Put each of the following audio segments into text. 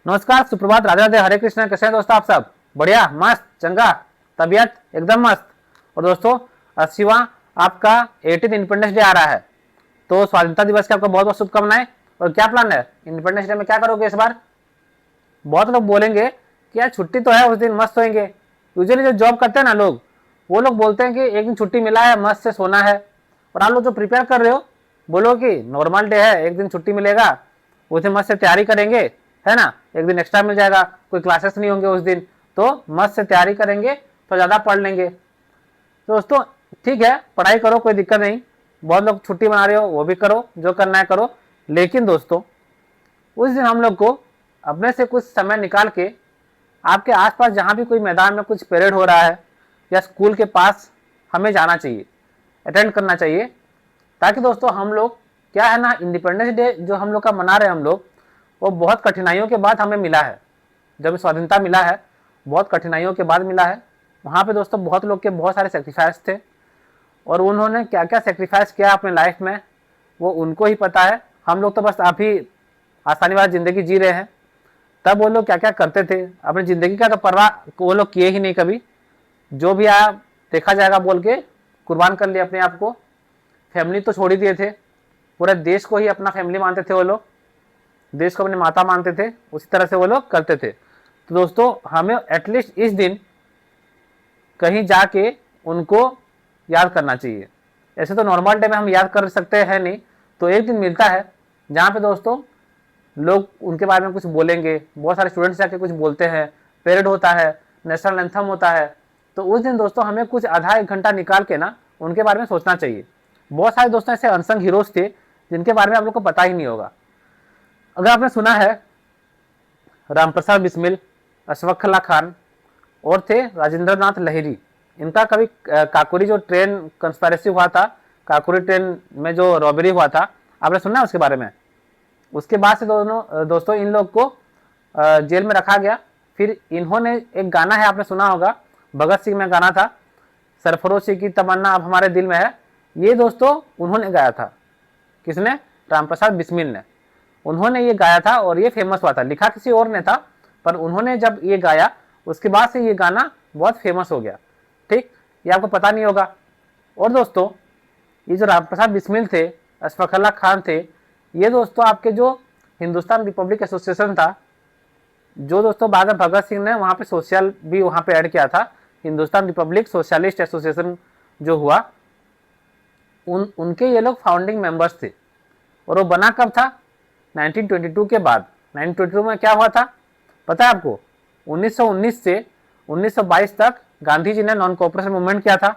नमस्कार, सुप्रभात, राधे राधे, हरे कृष्ण। कैसे हैं दोस्तों आप सब? बढ़िया, मस्त, चंगा, तबीयत एकदम मस्त। और दोस्तों 80वां आपका 18 इंडिपेंडेंस डे आ रहा है, तो स्वाधीनता दिवस की आपको बहुत बहुत शुभकामनाएं। और क्या प्लान है इंडिपेंडेंस डे में, क्या करोगे इस बार? बहुत लोग बोलेंगे कि यार छुट्टी तो है, उस दिन मस्त होंगे। यूजुअली जो जॉब करते हैं ना लोग, वो लोग बोलते हैं कि एक दिन छुट्टी मिला है, मस्त से सोना है। और आप लोग जो प्रिपेयर कर रहे हो, बोलो कि नॉर्मल डे है, एक दिन छुट्टी मिलेगा, उस दिन मस्त से तैयारी करेंगे, है ना, एक दिन एक्स्ट्रा मिल जाएगा, कोई क्लासेस नहीं होंगे उस दिन, तो मस्त से तैयारी करेंगे तो ज़्यादा पढ़ लेंगे। तो दोस्तों ठीक है, पढ़ाई करो, कोई दिक्कत नहीं। बहुत लोग छुट्टी मना रहे हो, वो भी करो, जो करना है करो। लेकिन दोस्तों उस दिन हम लोग को अपने से कुछ समय निकाल के आपके आसपास जहाँ भी कोई मैदान में कुछ परेड हो रहा है या स्कूल के पास हमें जाना चाहिए, अटेंड करना चाहिए। ताकि दोस्तों हम लोग, क्या है ना, इंडिपेंडेंस डे जो हम लोग का मना रहे हैं हम लोग, वो बहुत कठिनाइयों के बाद हमें मिला है। जब स्वाधीनता मिला है, बहुत कठिनाइयों के बाद मिला है। वहाँ पे दोस्तों बहुत लोग के बहुत सारे सेक्रीफाइस थे, और उन्होंने क्या क्या सेक्रीफाइस किया अपने लाइफ में, वो उनको ही पता है। हम लोग तो बस आप ही आसानी वाली ज़िंदगी जी रहे हैं। तब वो लोग क्या क्या करते थे, अपनी ज़िंदगी का तो परवाह वो लोग किए ही नहीं कभी। जो भी आया देखा जाएगा बोल के कुर्बान कर लिया अपने आप को। फैमिली तो छोड़ ही दिए थे, पूरे देश को ही अपना फैमिली मानते थे वो लोग, देश को अपनी माता मानते थे, उसी तरह से वो लोग करते थे। तो दोस्तों हमें एटलीस्ट इस दिन कहीं जाके उनको याद करना चाहिए। ऐसे तो नॉर्मल डे में हम याद कर सकते हैं नहीं, तो एक दिन मिलता है जहाँ पे दोस्तों लोग उनके बारे में कुछ बोलेंगे। बहुत सारे स्टूडेंट्स जाके कुछ बोलते हैं, परेड होता है, नेशनल एंथम होता है। तो उस दिन दोस्तों हमें कुछ आधा एक घंटा निकाल के ना उनके बारे में सोचना चाहिए। बहुत सारे दोस्तों ऐसे अनसंग हीरोज थे जिनके बारे में आप लोग को पता ही नहीं होगा। अगर आपने सुना है, रामप्रसाद बिस्मिल, अशफाक खान, और थे राजेंद्र नाथ लहिरी। इनका कभी काकोरी जो ट्रेन कंस्पायरेसी हुआ था, काकोरी ट्रेन में जो रॉबरी हुआ था, आपने सुना है उसके बारे में? उसके बाद से दोस्तों इन लोग को जेल में रखा गया। फिर इन्होंने एक गाना है, आपने सुना होगा, भगत सिंह में गाना था, सरफरोशी की तमन्ना अब हमारे दिल में है। ये दोस्तों उन्होंने गाया था। किसने? रामप्रसाद बिस्मिल ने। उन्होंने ये गाया था और ये फेमस हुआ था। लिखा किसी और ने था, पर उन्होंने जब ये गाया उसके बाद से ये गाना बहुत फेमस हो गया। ठीक, ये आपको पता नहीं होगा। और दोस्तों ये जो रामप्रसाद बिस्मिल थे, अशफाक खान थे, ये दोस्तों आपके जो हिंदुस्तान रिपब्लिक एसोसिएशन था, जो दोस्तों बाद में भगत सिंह ने वहाँ पे सोशल भी वहाँ पे ऐड किया था, हिंदुस्तान रिपब्लिक सोशलिस्ट एसोसिएशन जो हुआ, उनके ये लोग फाउंडिंग मेंबर्स थे। और वो बना कब था? 1922 के बाद। 1922 में क्या हुआ था पता है आपको? 1919 से 1922 तक गांधी जी ने नॉन कोऑपरेशन मूवमेंट किया था।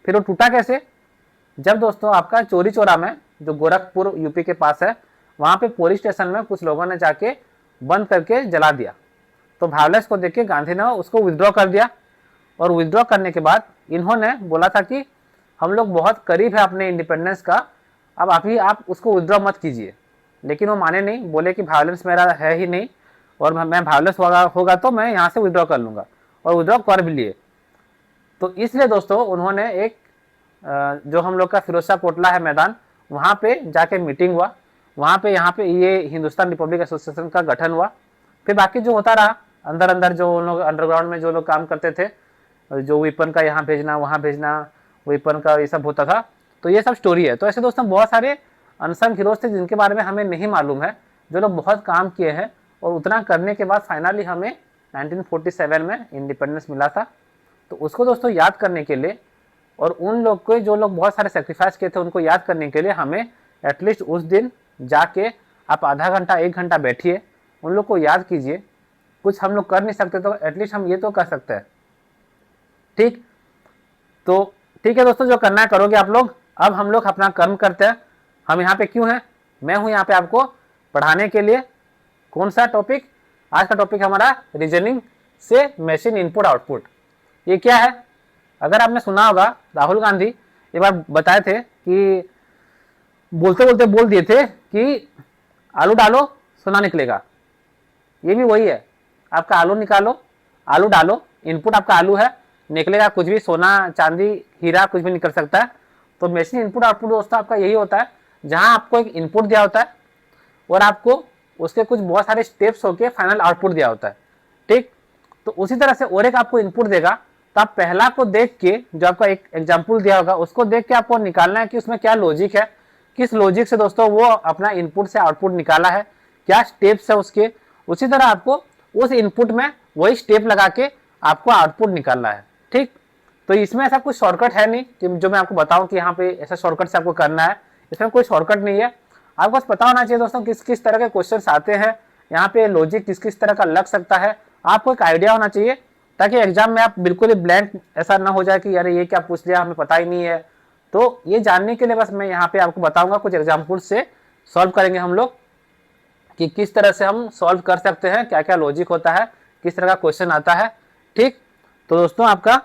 फिर वो टूटा कैसे? जब दोस्तों आपका चोरी चौरा में, जो गोरखपुर यूपी के पास है, वहाँ पे पुलिस स्टेशन में कुछ लोगों ने जाके बंद करके जला दिया। तो वायलेंस को देख के गांधी ने उसको विथड्रॉ कर दिया। और विथड्रॉ करने के बाद इन्होंने बोला था कि हम लोग बहुत करीब है अपने इंडिपेंडेंस का, अब आप उसको विथड्रॉ मत कीजिए। लेकिन वो माने नहीं, बोले कि वायलेंस मेरा है ही नहीं, और मैं वायलेंस होगा तो मैं यहाँ से विथड्रॉ कर लूँगा, और विथड्रॉ कर भी लिए। तो इसलिए दोस्तों उन्होंने एक जो हम लोग का फिरोजशाह कोटला है मैदान, वहाँ पे जाके मीटिंग हुआ। वहाँ पे यहाँ पे ये हिंदुस्तान रिपब्लिक एसोसिएशन का गठन हुआ। फिर बाकी जो होता रहा अंदर अंदर, जो उन लोग अंडरग्राउंड में जो लोग काम करते थे, जो वेपन का यहाँ भेजना वहाँ भेजना, वेपन का ये सब होता था। तो ये सब स्टोरी है। तो ऐसे दोस्तों बहुत सारे अनसंग हीरोज थे जिनके बारे में हमें नहीं मालूम है, जो लोग बहुत काम किए हैं, और उतना करने के बाद फाइनली हमें 1947 में इंडिपेंडेंस मिला था। तो उसको दोस्तों याद करने के लिए, और उन लोग को जो लोग बहुत सारे सेक्रीफाइस किए थे उनको याद करने के लिए, हमें एटलीस्ट उस दिन जाके आप आधा घंटा एक घंटा बैठिए, उन लोग को याद कीजिए। कुछ हम लोग कर नहीं सकते तो एटलीस्ट हम ये तो कर सकते हैं। ठीक, तो ठीक है दोस्तों, जो करना है करोगे आप लोग। अब हम लोग अपना कर्म करते हैं। हम यहाँ पे क्यों हैं? मैं हूँ यहाँ पे आपको पढ़ाने के लिए। कौन सा टॉपिक? आज का टॉपिक हमारा रीजनिंग से मशीन इनपुट आउटपुट। ये क्या है? अगर आपने सुना होगा, राहुल गांधी एक बार बताए थे कि बोलते बोलते बोल दिए थे कि आलू डालो सोना निकलेगा। ये भी वही है, आपका आलू निकालो, आलू डालो, इनपुट आपका आलू है, निकलेगा कुछ भी, सोना चांदी हीरा कुछ भी निकल सकता है। तो मशीन इनपुट आउटपुट दोस्तों आपका यही होता है, जहां आपको एक इनपुट दिया होता है और आपको उसके कुछ बहुत सारे स्टेप्स होके फाइनल आउटपुट दिया होता है। ठीक, तो उसी तरह से और एक आपको इनपुट देगा, तो आप पहला को देख के, जो आपका एक एग्जाम्पल दिया होगा उसको देख के आपको निकालना है कि उसमें क्या लॉजिक है, किस लॉजिक से दोस्तों वो अपना इनपुट से आउटपुट निकाला है, क्या स्टेप्स है उसके। उसी तरह आपको उस इनपुट में वही स्टेप लगा के आपको आउटपुट निकालना है। ठीक, तो इसमें ऐसा कुछ शॉर्टकट है नहीं कि जो मैं आपको बताऊं कि यहाँ पे ऐसा शॉर्टकट से आपको करना है, इसमें कोई शॉर्टकट नहीं है। आपको बस पता होना चाहिए दोस्तों किस किस तरह के क्वेश्चन आते हैं, यहाँ पे लॉजिक किस किस तरह का लग सकता है, आपको एक आइडिया होना चाहिए, ताकि एग्जाम में आप बिल्कुल ही ब्लैंक ऐसा ना हो जाए कि अरे ये क्या पूछ लिया, हमें पता ही नहीं है। तो ये जानने के लिए बस मैं यहाँ पे आपको बताऊंगा, कुछ एग्जाम्पल से सॉल्व करेंगे हम लोग कि किस तरह से हम सॉल्व कर सकते हैं, क्या क्या लॉजिक होता है, किस तरह का क्वेश्चन आता है। ठीक, तो दोस्तों आपका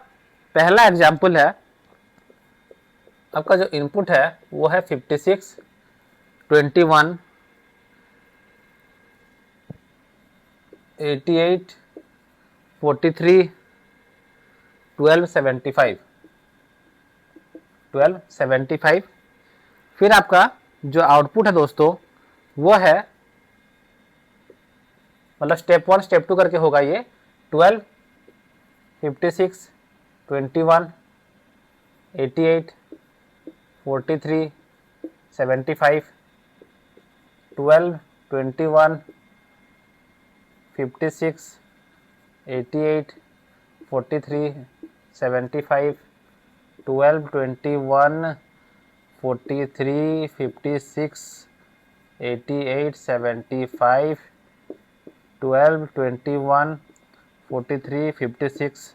पहला एग्जाम्पल है, आपका जो इनपुट है वो है 56, 21, 88, 43, 1275, 1275। फिर आपका जो आउटपुट है दोस्तों वो है, मतलब स्टेप 1 स्टेप 2 करके होगा ये, 12, 56, 21, 88, 43, 75, 12, 21, 56, 88, 43, 75, 12, 21, 43, 56, 88, 75, 12, 21, 43, 56,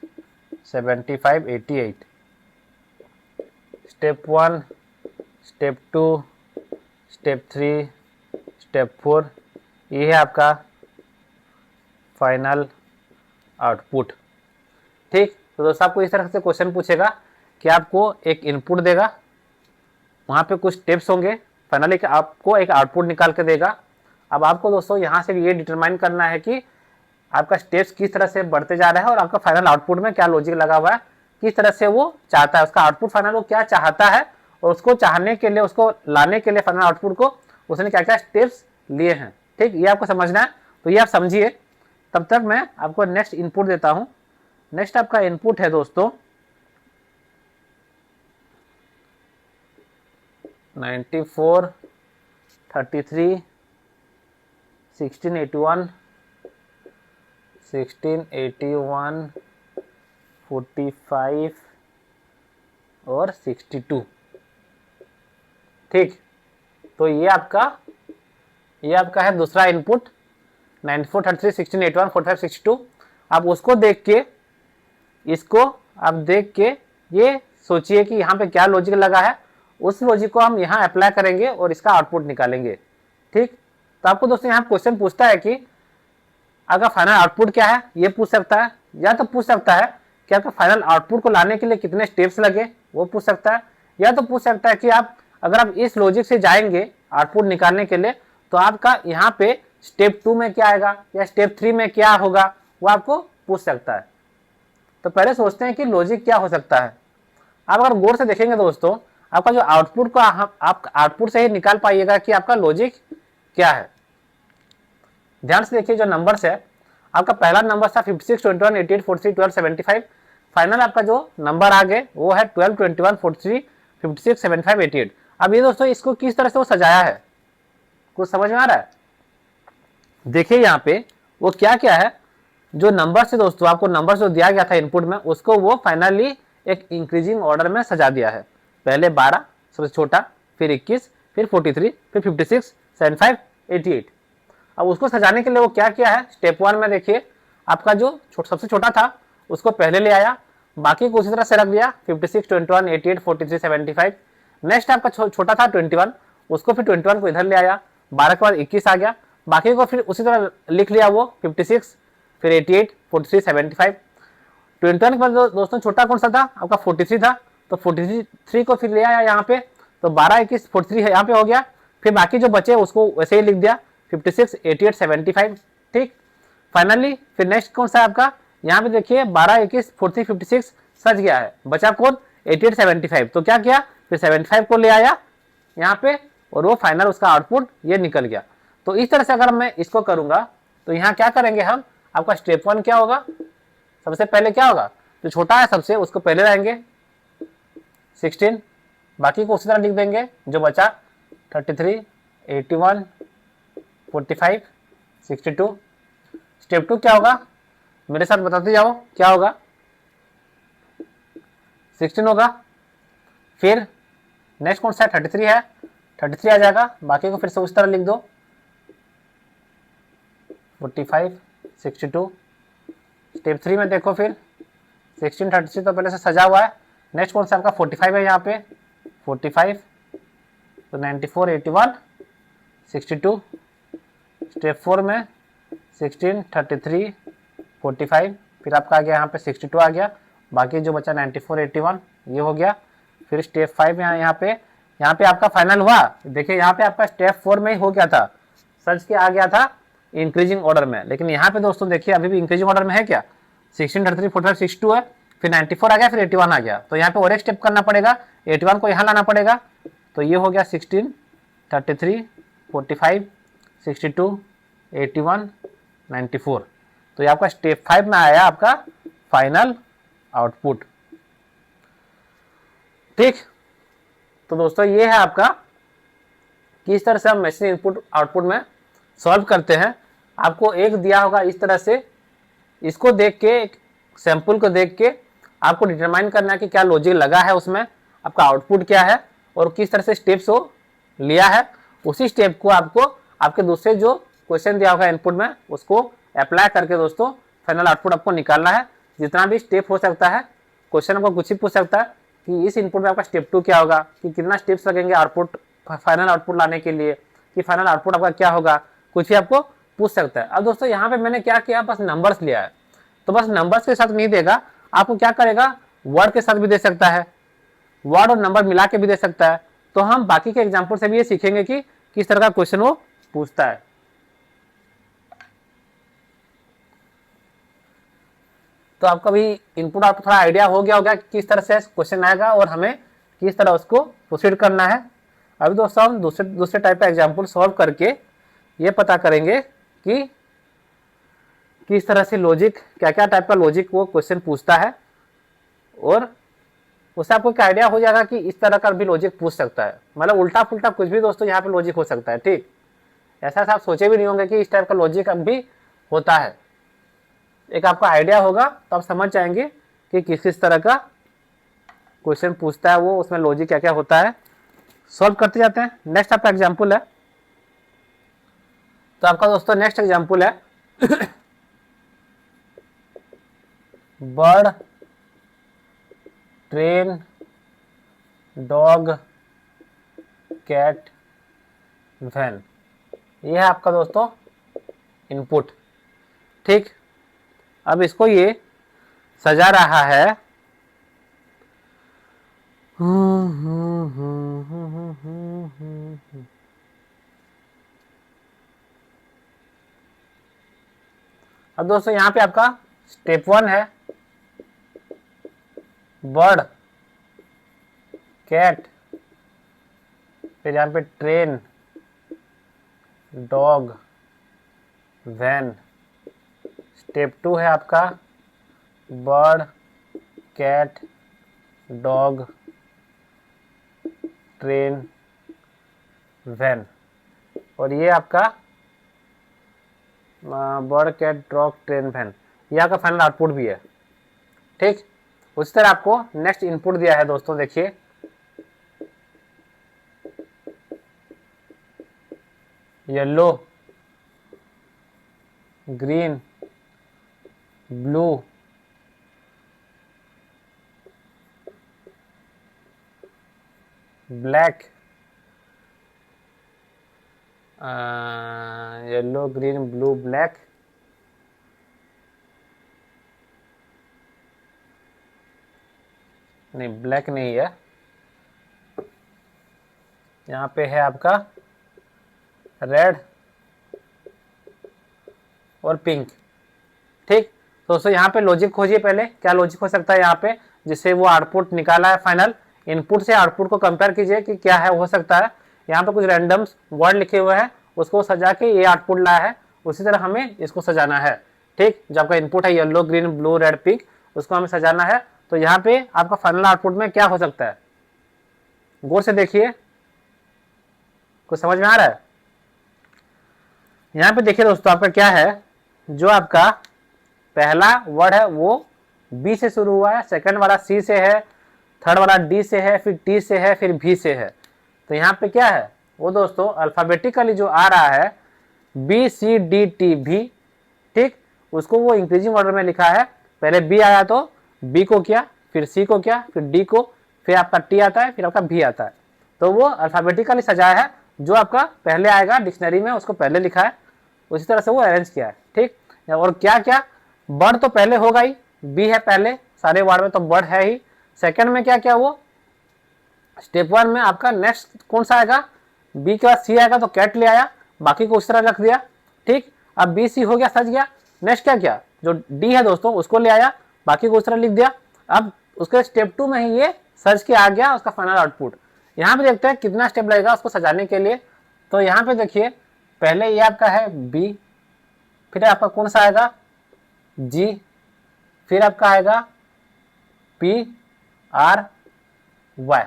75, 88। स्टेप 1, स्टेप 2, स्टेप 3, स्टेप 4, ये है आपका फाइनल आउटपुट। ठीक, तो दोस्तों आपको इस तरह से क्वेश्चन पूछेगा कि आपको एक इनपुट देगा, वहाँ पे कुछ स्टेप्स होंगे, फाइनली आपको एक आउटपुट निकाल के देगा। अब आपको दोस्तों यहाँ से ये डिटरमाइन करना है कि आपका स्टेप्स किस तरह से बढ़ते जा रहा है और आपका फाइनल आउटपुट में क्या लॉजिक लगा हुआ है, किस तरह से वो चाहता है, उसका आउटपुट फाइनल वो क्या चाहता है, और उसको चाहने के लिए, उसको लाने के लिए फाइनल आउटपुट को उसने क्या क्या स्टेप्स लिए हैं। ठीक, ये आपको समझना है, तो ये आप समझिए। तब तक मैं आपको नेक्स्ट इनपुट देता हूँ। नेक्स्ट आपका इनपुट है दोस्तों 94, 33, 1681, 1681, 45 और 62। ठीक, तो ये आपका है दूसरा इनपुट 94, 33, 1681, 45, 62। आप उसको देख के, इसको आप देख के ये सोचिए कि यहाँ पे क्या लॉजिक लगा है, उस लॉजिक को हम यहाँ अप्लाई करेंगे और इसका आउटपुट निकालेंगे। ठीक, तो आपको दोस्तों यहाँ क्वेश्चन पूछता है कि अगर फाइनल आउटपुट क्या है, ये पूछ सकता है, या तो पूछ सकता है कि आपका फाइनल आउटपुट को लाने के लिए कितने स्टेप्स लगे, वो पूछ सकता है, या तो पूछ सकता है कि अगर आप इस लॉजिक से जाएंगे आउटपुट निकालने के लिए, तो आपका यहाँ पे स्टेप 2 में क्या आएगा या स्टेप 3 में क्या होगा, वो आपको पूछ सकता है। तो पहले सोचते हैं कि लॉजिक क्या हो सकता है। आप अगर गौर से देखेंगे दोस्तों, आपका जो आउटपुट को आप आउटपुट से ही निकाल पाइएगा कि आपका लॉजिक क्या है। ध्यान से देखिए, जो नंबर्स है, आपका पहला नंबर था 56, 21, 88, 43, 12, 75। फाइनल आपका जो नंबर आ गए वो है 12, 21, 43, 56, 75, 88। अब ये दोस्तों इसको किस तरह से वो सजाया है, कुछ समझ में आ रहा है? देखिए यहाँ पे वो क्या क्या है, जो नंबर से दोस्तों आपको नंबर जो दिया गया था इनपुट में, उसको वो फाइनली एक इंक्रीजिंग ऑर्डर में सजा दिया है। पहले 12 सबसे छोटा, फिर 21, फिर 43, फिर 56, 75, 88। अब उसको सजाने के लिए वो क्या किया है, स्टेप 1 में देखिए आपका जो सबसे छोटा था उसको पहले ले आया, बाकी को उसी तरह से रख दिया 56, 21, 88, 43, 75। नेक्स्ट आपका छोटा था 21, उसको फिर 21 को इधर ले आया, 12 के बाद 21 आ गया, बाकी को फिर उसी तरह लिख लिया वो 56, फिर 88, 43, 75। 21 के बाद दोस्तों छोटा कौन सा था, आपका 43 था, तो 43 को फिर ले आया यहाँ पे, तो 12, 21, 43 है यहाँ पे हो गया, फिर बाकी जो बचे उसको वैसे ही लिख दिया 56, 88, 75। ठीक, फाइनली फिर नेक्स्ट कौन सा है आपका, यहाँ पे देखिए 12, 21, 43, 56 सज गया है, बचा कौन 88, 75। तो क्या किया, फिर 75 को ले आया यहाँ पे और वो फाइनल उसका आउटपुट ये निकल गया। तो इस तरह से अगर मैं इसको करूंगा तो यहाँ क्या करेंगे हम, आपका स्टेप 1 क्या होगा, सबसे पहले क्या होगा, जो छोटा है सबसे उसको पहले लाएंगे 16, बाकी को उसी तरह लिख देंगे जो बचा 33, 81, 45, 62। स्टेप 2 क्या होगा, मेरे साथ बताते जाओ क्या होगा, 16 होगा, फिर नेक्स्ट कौन सा है, 33 है, 33 आ जाएगा, बाकी को फिर से उस तरह लिख दो 45, 62। स्टेप 3 में देखो फिर 16, 33 तो पहले से सजा हुआ है, नेक्स्ट कौन सा आपका 45 है यहाँ पे 45, तो 94, 81, 62। स्टेप 4 में 16, 33, 45, फिर आपका आ गया यहाँ पे 62 आ गया, बाकी जो बचा 94, 81 ये हो गया। फिर स्टेप 5 यहाँ पे आपका फाइनल हुआ, देखिए यहाँ पे आपका स्टेप 4 में ही हो गया था, सर्च के आ गया था इंक्रीजिंग ऑर्डर में, लेकिन यहाँ पे दोस्तों देखिए अभी भी इंक्रीजिंग ऑर्डर में है क्या, 16, 33, 45, 62 है, फिर 94 आ गया, फिर 81 आ गया, तो यहाँ पे और एक स्टेप करना पड़ेगा, 81 को यहाँ लाना पड़ेगा, तो ये हो गया 16, 33, 45, 62, 81, 94। तो ये आपका स्टेप 5 में आया आपका फाइनल आउटपुट। ठीक, तो दोस्तों ये है आपका किस तरह से हम मशीन इनपुट आउटपुट में सॉल्व करते हैं। आपको एक दिया होगा इस तरह से, इसको देख के, सैंपल को देख के आपको डिटरमाइन करना है कि क्या लॉजिक लगा है उसमें, आपका आउटपुट क्या है और किस तरह से स्टेप्स वो लिया है। उसी स्टेप को आपको आपके दूसरे जो क्वेश्चन दिया होगा इनपुट में उसको अप्लाई करके दोस्तों फाइनल आउटपुट आपको निकालना है। जितना भी स्टेप हो सकता है, क्वेश्चन आपको कुछ ही पूछ सकता है कि इस इनपुट में आपका स्टेप 2 क्या होगा, कि कितना स्टेप्स लगेंगे आउटपुट फाइनल आउटपुट लाने के लिए, कि फाइनल आउटपुट आपका क्या होगा, कुछ भी आपको पूछ सकता है। अब दोस्तों यहाँ पे मैंने क्या किया, बस नंबर्स लिया है, तो बस नंबर्स के साथ नहीं देगा, आपको क्या करेगा, वर्ड के साथ भी दे सकता है, वर्ड और नंबर मिला के भी दे सकता है। तो हम बाकी के एग्जाम्पल से भी ये सीखेंगे कि किस तरह का क्वेश्चन वो पूछता है। तो आपका भी इनपुट आपको थोड़ा आइडिया हो गया होगा कि किस तरह से क्वेश्चन आएगा और हमें किस तरह उसको प्रोसीड करना है। अभी दोस्तों हम दूसरे टाइप का एग्जाम्पल सॉल्व करके ये पता करेंगे कि किस तरह से लॉजिक, क्या क्या टाइप का लॉजिक वो क्वेश्चन पूछता है, और उससे आपको क्या आइडिया हो जाएगा कि इस तरह का भी लॉजिक पूछ सकता है, मतलब उल्टा पुल्टा कुछ भी दोस्तों यहाँ पे लॉजिक हो सकता है। ठीक, ऐसा आप सोचे भी नहीं होंगे कि इस टाइप का लॉजिक अब भी होता है। एक आपका आइडिया होगा तो आप समझ जाएंगे कि किस तरह का क्वेश्चन पूछता है वो, उसमें लॉजिक क्या क्या होता है। सॉल्व करते जाते हैं। नेक्स्ट आपका एग्जाम्पल है, तो आपका दोस्तों नेक्स्ट एग्जाम्पल है bird, train, dog, cat, van, ये है आपका दोस्तों इनपुट। ठीक, अब इसको ये सजा रहा है, अब दोस्तों यहाँ पे आपका स्टेप 1 है बर्ड, कैट, फिर यहाँ पे ट्रेन, डॉग, वैन। स्टेप 2 है आपका bird, cat, dog, train, van, और ये आपका bird, cat, dog, train, van, ये आपका फाइनल आउटपुट भी है। ठीक, उस तरह आपको नेक्स्ट इनपुट दिया है दोस्तों, देखिए yellow, green, blue, black, yellow, green, blue, black, नहीं ब्लैक नहीं है, यहाँ पे है आपका रेड और पिंक। ठीक, तो दोस्तों यहाँ पे लॉजिक खोजिए, पहले क्या लॉजिक हो सकता है यहाँ पे, जिससे वो आउटपुट निकाला है फाइनल। इनपुट से आउटपुट को कंपेयर कीजिए कि क्या है हो सकता है। यहाँ पे कुछ रैंडम्स वर्ड लिखे हुए हैं उसको सजा के ये आउटपुट लाया है, उसी तरह हमें इसको सजाना है। ठीक, जो आपका इनपुट है yellow green blue red pink, उसको हमें सजाना है। तो यहाँ पे आपका फाइनल आउटपुट में क्या हो सकता है, गौर से देखिए, कुछ समझ में आ रहा है? यहाँ पे देखिए दोस्तों, आपका क्या है, जो आपका पहला वर्ड है वो बी से शुरू हुआ है, सेकंड वाला सी से है, थर्ड वाला डी से है, फिर टी से है, फिर भी से है। तो यहाँ पे क्या है वो दोस्तों, अल्फाबेटिकली जो आ रहा है बी सी डी टी भी, ठीक, उसको वो इंक्रीजिंग ऑर्डर में लिखा है। पहले बी आया तो बी को किया, फिर सी को किया, फिर डी को, फिर आपका टी आता है, फिर आपका भी आता है। तो वो अल्फाबेटिकली सजाया है, जो आपका पहले आएगा डिक्शनरी में उसको पहले लिखा है, उसी तरह से वो अरेंज किया है। ठीक, और क्या क्या, वर्ड तो पहले होगा ही, बी है पहले सारे वर्ड में तो वर्ड है ही। सेकंड में क्या क्या, वो स्टेप 1 में आपका नेक्स्ट कौन सा आएगा, बी के बाद सी आएगा तो कैट ले आया, बाकी को उस तरह रख दिया। ठीक, अब बी सी हो गया, सज गया। नेक्स्ट क्या किया, जो डी है दोस्तों उसको ले आया, बाकी को उस तरह लिख दिया। अब उसके स्टेप 2 में ही ये सज के आ गया उसका फाइनल आउटपुट। यहाँ पे देखते हैं कितना स्टेप लगेगा उसको सजाने के लिए। तो यहाँ पे देखिए, पहले ये आपका है बी, फिर आपका कौन सा आएगा जी, फिर आपका आएगा पी आर वाई।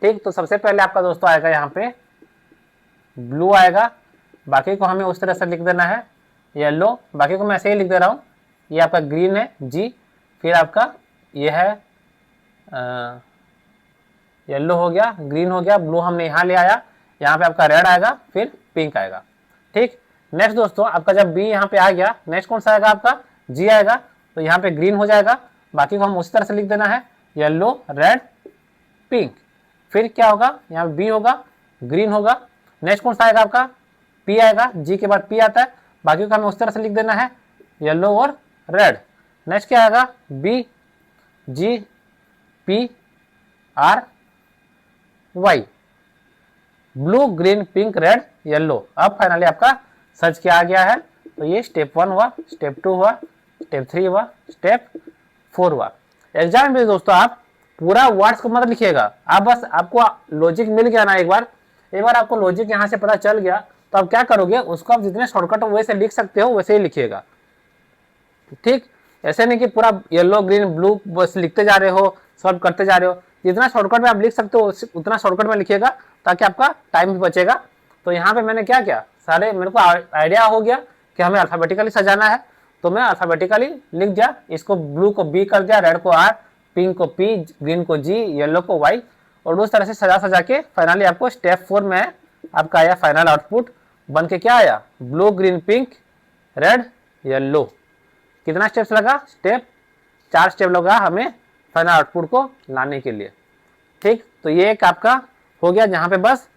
ठीक, तो सबसे पहले आपका दोस्तों आएगा यहाँ पे ब्लू आएगा, बाकी को हमें उस तरह से लिख देना है येलो, बाकी को मैं ऐसे ही लिख दे रहा हूँ। ये आपका ग्रीन है जी, फिर आपका ये है येलो हो गया, ग्रीन हो गया, ब्लू हमने यहाँ ले आया, यहाँ पे आपका रेड आएगा, फिर पिंक आएगा। ठीक, नेक्स्ट दोस्तों आपका जब बी यहाँ पे आ गया, नेक्स्ट कौन सा आएगा आपका जी आएगा, तो यहाँ पे ग्रीन हो जाएगा, बाकी को हम उसी तरह से लिख देना है येलो रेड पिंक। फिर क्या होगा, यहाँ बी होगा, ग्रीन होगा, नेक्स्ट कौन सा आएगा आपका पी आएगा, जी के बाद पी आता है, बाकी को हमें उस तरह से लिख देना है येलो और रेड। नेक्स्ट क्या आएगा B G P R Y, blue green pink red yellow. अब फाइनली आपका सच क्या आ गया है। तो ये स्टेप 1 हुआ, स्टेप 2 हुआ, स्टेप 3 हुआ, स्टेप 4 हुआ। एग्जाम में दोस्तों आप पूरा वर्ड्स को मत लिखिएगा, आप बस आपको लॉजिक मिल गया ना, एक बार आपको लॉजिक यहाँ से पता चल गया, तो आप क्या करोगे, उसको आप जितने शॉर्टकट वैसे लिख सकते हो वैसे ही लिखिएगा। ठीक, ऐसे नहीं कि पूरा येलो ग्रीन ब्लू बस लिखते जा रहे हो, सॉल्व करते जा रहे हो। जितना शॉर्टकट में आप लिख सकते हो उतना शॉर्टकट में लिखिएगा, ताकि आपका टाइम भी बचेगा। तो यहाँ पे मैंने क्या किया, सारे मेरे को आइडिया हो गया कि हमें अल्फाबेटिकली सजाना है, तो मैं अल्फाबेटिकली लिख दिया। इसको ब्लू को बी कर दिया, रेड को आर, पिंक को पी, ग्रीन को जी, येलो को वाई, और उस तरह से सजा के फाइनली आपको स्टेप 4 में आपका आया फाइनल आउटपुट बन के क्या आया, blue green pink red yellow. कितना स्टेप्स लगा, स्टेप 4 स्टेप लगा हमें फाइनल आउटपुट को लाने के लिए। ठीक, तो ये एक आपका हो गया, जहाँ पे बस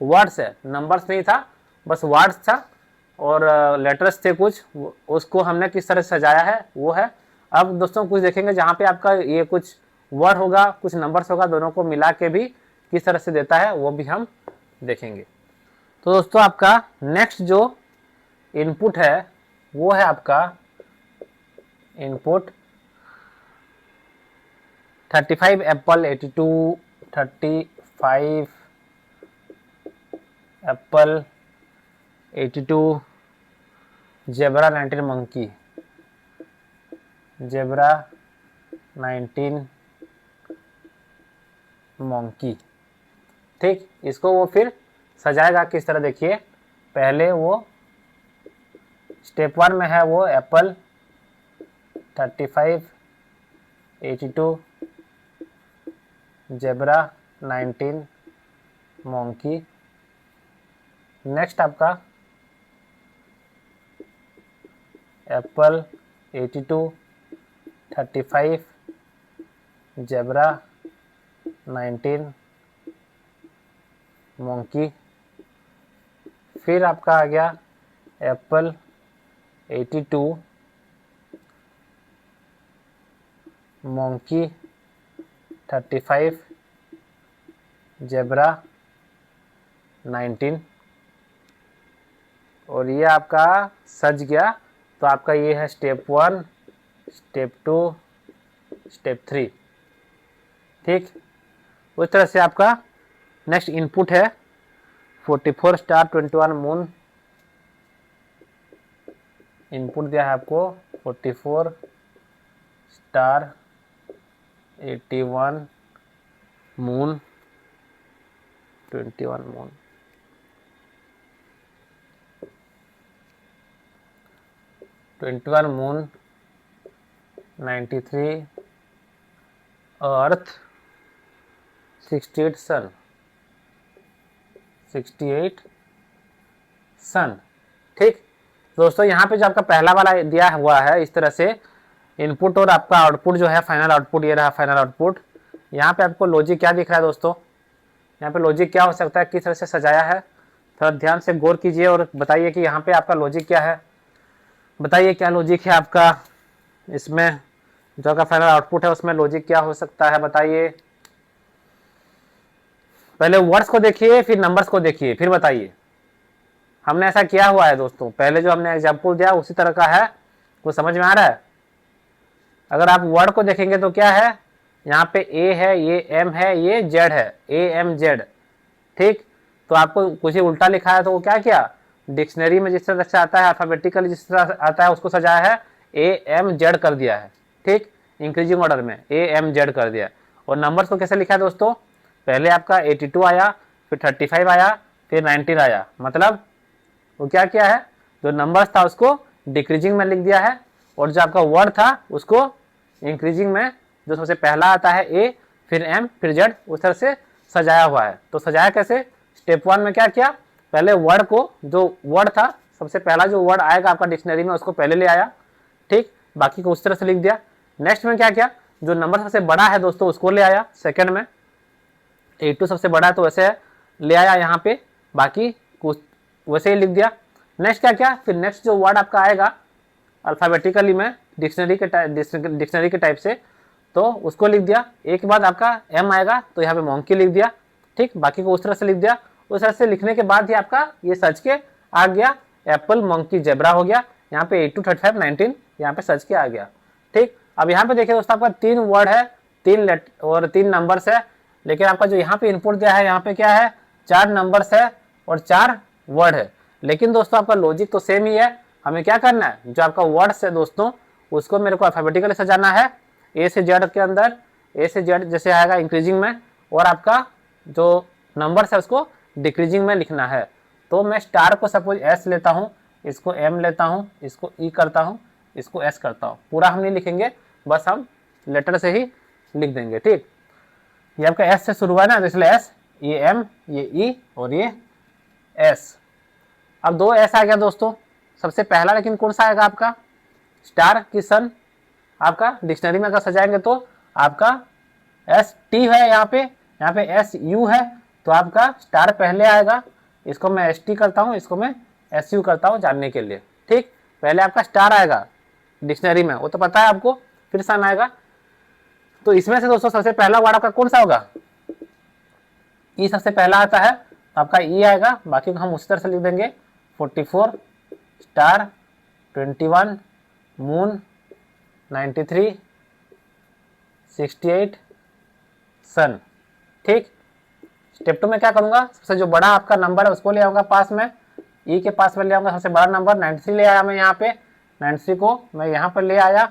वर्ड्स है, नंबर्स नहीं था, बस वर्ड्स था और लेटर्स थे कुछ, उसको हमने किस तरह से सजाया है वो है। अब दोस्तों कुछ देखेंगे जहाँ पे आपका ये कुछ वर्ड होगा, कुछ नंबर्स होगा, दोनों को मिला के भी किस तरह से देता है वो भी हम देखेंगे। तो दोस्तों आपका नेक्स्ट जो इनपुट है वो है आपका input 35 Apple, 82 35 Apple, 82 zebra, 19 monkey, zebra 19 monkey. ठीक, इसको वो फिर सजाएगा किस तरह, देखिए पहले वो स्टेप 1 में है वो एप्पल 35 82 जेब्रा 19 मंकी। नेक्स्ट आपका एप्पल 82 35 जेब्रा 19 मंकी। फिर आपका आ गया एप्पल 82 मंकी 35 जेब्रा 19, और ये आपका सज गया। तो आपका ये है स्टेप 1, स्टेप 2, स्टेप 3। ठीक, उस तरह से आपका नेक्स्ट इनपुट है 44 स्टार 21 मून, इनपुट दिया है आपको 44 स्टार 81 मून 21 मून, 21 मून 93 अर्थ 68 सन, 68 सन। ठीक दोस्तों, यहाँ पे जो आपका पहला वाला दिया हुआ है इस तरह से इनपुट और आपका आउटपुट जो है फाइनल आउटपुट, ये रहा फाइनल आउटपुट। यहाँ पे आपको लॉजिक क्या दिख रहा है दोस्तों, यहाँ पे लॉजिक क्या हो सकता है, किस तरह से सजाया है, थोड़ा ध्यान से गौर कीजिए और बताइए कि यहाँ पे आपका लॉजिक क्या है। बताइए क्या लॉजिक है आपका, इसमें जो आपका फाइनल आउटपुट है उसमें लॉजिक क्या हो सकता है, बताइए। पहले वर्ड्स को देखिए फिर नंबर्स को देखिए फिर बताइए। हमने ऐसा किया हुआ है दोस्तों, पहले जो हमने एग्जाम्पल दिया उसी तरह का है, वो समझ में आ रहा है। अगर आप वर्ड को देखेंगे तो क्या है, यहाँ पे ए है, ये एम है, ये जेड है, ए एम जेड। ठीक, तो आपको कुछ ही उल्टा लिखा है तो वो क्या किया, डिक्शनरी में जिस तरह से आता है अल्फाबेटिकली जिस तरह आता है उसको सजाया है, ए एम जेड कर दिया है। ठीक, इंक्रीजिंग ऑर्डर में ए एम जेड कर दिया। और नंबर्स को कैसे लिखा है दोस्तों, पहले आपका 82 आया, फिर 35 आया, फिर 19 आया। मतलब वो क्या किया है, जो नंबर्स था उसको डिक्रीजिंग में लिख दिया है, और जो आपका वर्ड था उसको इंक्रीजिंग में, जो सबसे पहला आता है ए फिर एम फिर जेड, उस तरह से सजाया हुआ है। तो सजाया कैसे, स्टेप 1 में क्या किया, पहले वर्ड को, जो वर्ड था सबसे पहला जो वर्ड आएगा आपका डिक्शनरी में उसको पहले ले आया। ठीक, बाकी को उस तरह से लिख दिया। नेक्स्ट में क्या किया, जो नंबर सबसे बड़ा है दोस्तों उसको ले आया सेकंड में, 82 सबसे बड़ा है तो वैसे ले आया यहाँ पे, बाकी कुछ वैसे ही लिख दिया। नेक्स्ट क्या किया, फिर नेक्स्ट जो वर्ड आपका आएगा अल्फाबेटिकली में डिक्शनरी के टाइप से, तो उसको लिख दिया। एक के बाद आपका एम आएगा तो यहाँ पे मोंकी लिख दिया। ठीक, बाकी को उस तरह से लिख दिया। उस तरह से लिखने के बाद ही आपका ये सर्च के आ गया, एप्पल मंकी जेब्रा हो गया। यहाँ पे 82 35 19 यहाँ पे सर्च के आ गया। ठीक, अब यहाँ पे देखिए दोस्तों आपका 3 वर्ड है, 3 लेटर और 3 नंबर्स है, लेकिन आपका जो यहाँ पे इनपुट दिया है यहाँ पे क्या है, 4 नंबर्स है और 4 वर्ड है। लेकिन दोस्तों आपका लॉजिक तो सेम ही है। हमें क्या करना है, जो आपका वर्ड्स है दोस्तों उसको मेरे को अल्फाबेटिकली सजाना है, ए से जेड के अंदर, ए से जेड जैसे आएगा इंक्रीजिंग में, और आपका जो नंबर्स है उसको डिक्रीजिंग में लिखना है। तो मैं स्टार को सपोज एस लेता हूँ, इसको एम लेता हूँ, इसको ई करता हूँ, इसको एस करता हूँ। पूरा हम नहीं लिखेंगे, बस हम लेटर से ही लिख देंगे। ठीक, ये आपका एस से शुरू हुआ है ना, तो इसलिए एस, ये एम, ये ई और ये एस। अब 2 एस आ गया दोस्तों सबसे पहला, लेकिन कौन सा आएगा आपका, स्टार की सन। आपका डिक्शनरी में अगर सजाएंगे तो आपका एस टी है, यहाँ पे एस यू है, तो आपका स्टार पहले आएगा। इसको मैं एस टी करता हूँ, इसको मैं एस यू करता हूँ जानने के लिए। ठीक, पहले आपका स्टार आएगा डिक्शनरी में, वो तो पता है आपको, फिर सन आएगा। तो इसमें से दोस्तों सबसे पहला वर्ड आपका कौन सा होगा, ई सबसे पहला आता है तो आपका ई आएगा। बाकी को हम उसी तरह से लिख देंगे, 44 स्टार 21 मून 93 68 सन। ठीक, स्टेप 2 में क्या करूंगा, सबसे जो बड़ा आपका नंबर है उसको ले आऊंगा पास में, ई के पास में ले आऊंगा सबसे बड़ा नंबर 93 ले आया मैं यहाँ पे, 93 को मैं यहाँ पर ले आया।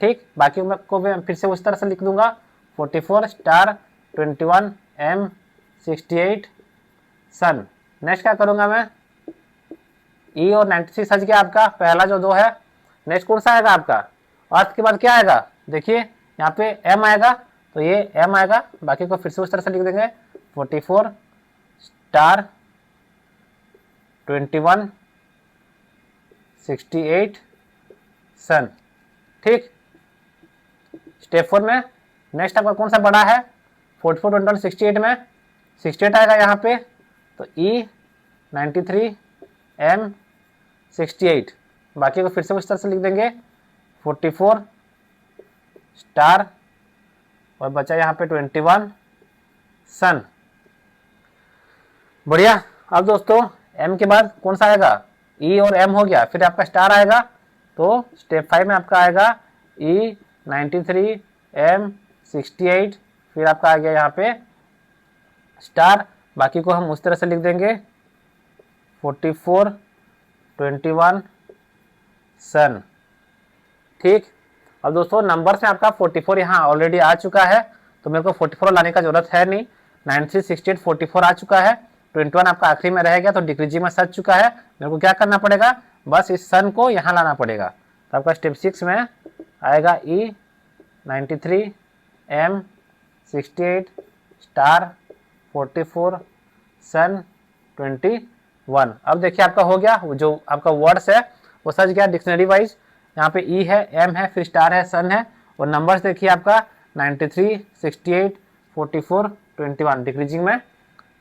ठीक, बाकी को मैं फिर से उस तरह से लिख दूंगा, 44 स्टार 21 एम 68 सन। नेक्स्ट क्या करूंगा मैं, ई और 93 सज गया आपका पहला जो 2 है। नेक्स्ट कौन सा आएगा आपका, अर्थ के बाद क्या आएगा, देखिए यहाँ पे एम आएगा, तो ये एम आएगा। बाकी को फिर से उस तरह से लिख देंगे, 44 स्टार 21 68 सन। ठीक, स्टेप 4 में नेक्स्ट आपका कौन सा बड़ा है, 44 21 68 में 68 आएगा यहाँ पे, तो ई 93 एम 68। बाकी को फिर से उस तरह से लिख देंगे, 44 स्टार और बचा यहाँ पे 21 सन। बढ़िया। अब दोस्तों एम के बाद कौन सा आएगा, ई और एम हो गया, फिर आपका स्टार आएगा। तो स्टेप 5 में आपका आएगा ई 93 एम 68, फिर आपका आ गया यहाँ पे स्टार। बाकी को हम उस तरह से लिख देंगे, 44 21 सन। ठीक, अब दोस्तों नंबर से आपका 44 यहाँ ऑलरेडी आ चुका है, तो मेरे को 44 लाने का जरूरत है नहीं। 93 68 44 आ चुका है, 21 आपका आखिरी में रह गया, तो डिक्रीजिंग में सज चुका है। मेरे को क्या करना पड़ेगा, बस इस सन को यहाँ लाना पड़ेगा। तो आपका स्टेप 6 में आएगा ई 93 एम 68 स्टार 44 सन 21। अब देखिए आपका हो गया, जो आपका वर्ड्स है वो सज गया डिक्शनरी वाइज। यहाँ पे ई है, एम है, फिर स्टार है, सन है, और नंबर्स देखिए आपका 93 68 44 21 डिक्रीजिंग में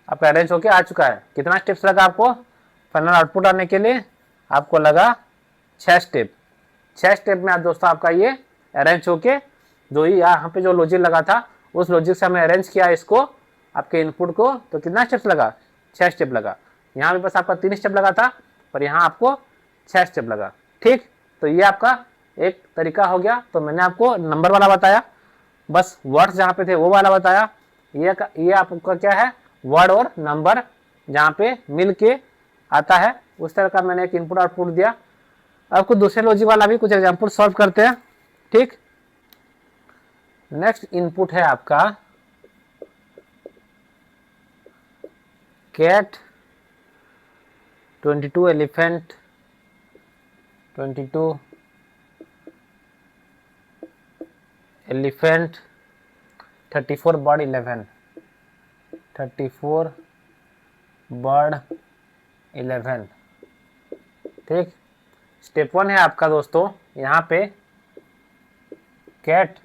आपका अरेंज होके आ चुका है। कितना स्टेप्स लगा आपको फाइनल आउटपुट आने के लिए, आपको लगा 6 स्टेप। 6 स्टेप में आप दोस्तों आपका ये अरेंज होके, जो ही यहाँ पे जो लॉजिक लगा था उस लॉजिक से हमने अरेंज किया इसको आपके इनपुट को, तो कितना स्टेप्स लगा, 6 स्टेप लगा। यहाँ भी बस आपका 3 स्टेप लगा था, पर यहाँ आपको 6 स्टेप लगा। ठीक, तो ये आपका एक तरीका हो गया। तो मैंने आपको नंबर वाला बताया, बस वर्ड्स जहाँ पे थे वो वाला बताया। ये आपका क्या है, वर्ड और नंबर जहाँ पे मिल के आता है, उस तरह का मैंने एक इनपुट आउटपुट दिया। अब कुछ दूसरे लॉजिक वाला भी कुछ एग्जाम्पल सॉल्व करते हैं। ठीक, नेक्स्ट इनपुट है आपका cat 22 elephant 22 elephant 34 bird 11 34 bird 11। ठीक, स्टेप 1 है आपका दोस्तों यहाँ पे कैट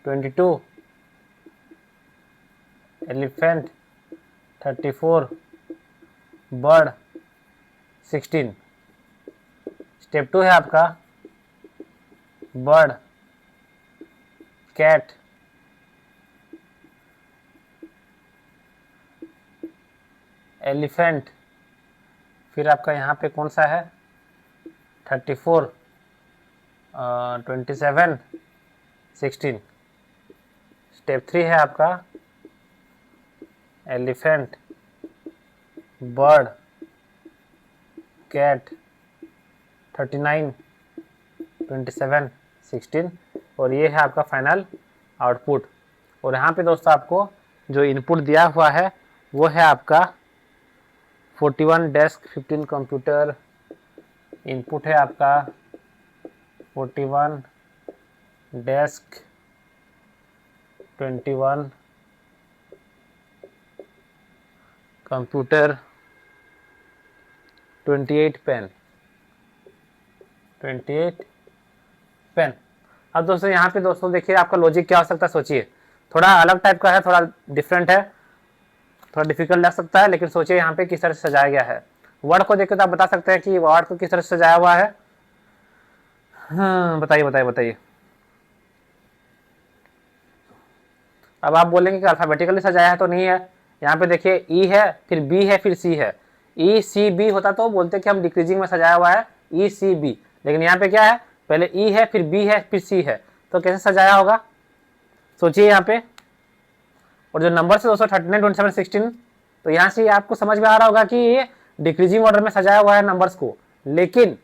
22 एलिफेंट 34 बर्ड 16। स्टेप 2 है आपका बर्ड कैट एलिफेंट, फिर आपका यहाँ पे कौन सा है 34 27 16। स्टेप 3 है आपका एलिफेंट बर्ड कैट 39 27 16, और ये है आपका फाइनल आउटपुट। और यहाँ पे दोस्तों आपको जो इनपुट दिया हुआ है वो है आपका 41 डेस्क 15 कंप्यूटर। इनपुट है आपका 41 डेस्क 21 कंप्यूटर 28 पेन 28 पेन। अब दोस्तों यहाँ पे दोस्तों देखिए आपका लॉजिक क्या हो सकता है, सोचिए। थोड़ा अलग टाइप का है, थोड़ा डिफरेंट है, थोड़ा डिफिकल्ट लग सकता है, लेकिन सोचिए यहाँ पे किस तरह से सजाया गया है। वर्ड को देखकर तो आप बता सकते हैं कि वर्ड को किस तरह से सजाया हुआ है। हाँ, बताइए बताइए बताइए। अब आप बोलेंगे कि अल्फाबेटिकली सजाया है, तो नहीं है। यहाँ पे देखिए ई है, फिर बी है, फिर सी है। ई सी बी होता तो बोलते कि हम डिक्रीजिंग में सजाया हुआ है ई सी बी, लेकिन यहाँ पे क्या है, पहले ई है, फिर बी है, फिर सी है, तो कैसे सजाया होगा सोचिए यहाँ पे। और जो नंबर से दोस्तों 39 27 16, तो यहाँ से आपको समझ में आ रहा होगा कि ये डिक्रीजिंग ऑर्डर में सजाया हुआ है नंबर्स को। लेकिन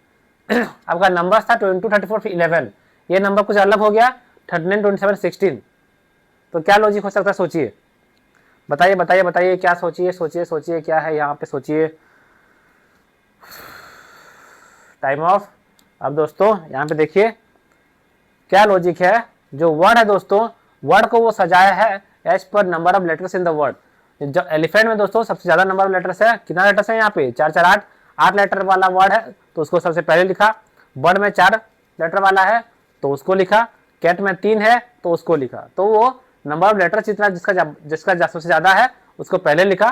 आपका नंबर था 22 34 11, ये नंबर कुछ अलग हो गया 39 27 16। तो क्या लॉजिक हो सकता है, सोचिए, बताइए बताइए बताइए, क्या सोचिए सोचिए सोचिए, क्या है यहाँ पे, सोचिए। Time of. अब दोस्तों यहाँ पे देखिए क्या लॉजिक है। जो वर्ड है दोस्तों, वर्ड को वो सजाया है एज पर number of letters in the word. जब एलिफेंट में दोस्तों सबसे ज्यादा नंबर ऑफ लेटर्स है, कितना लेटर्स है यहाँ पे 4 4 8 8 लेटर वाला वर्ड है, तो उसको सबसे पहले लिखा। बर्ड में 4 लेटर वाला है, तो उसको लिखा। कैट में 3 है, तो उसको लिखा। तो वो नंबर ऑफ लेटर्स जितना जिसका सबसे ज्यादा है उसको पहले लिखा,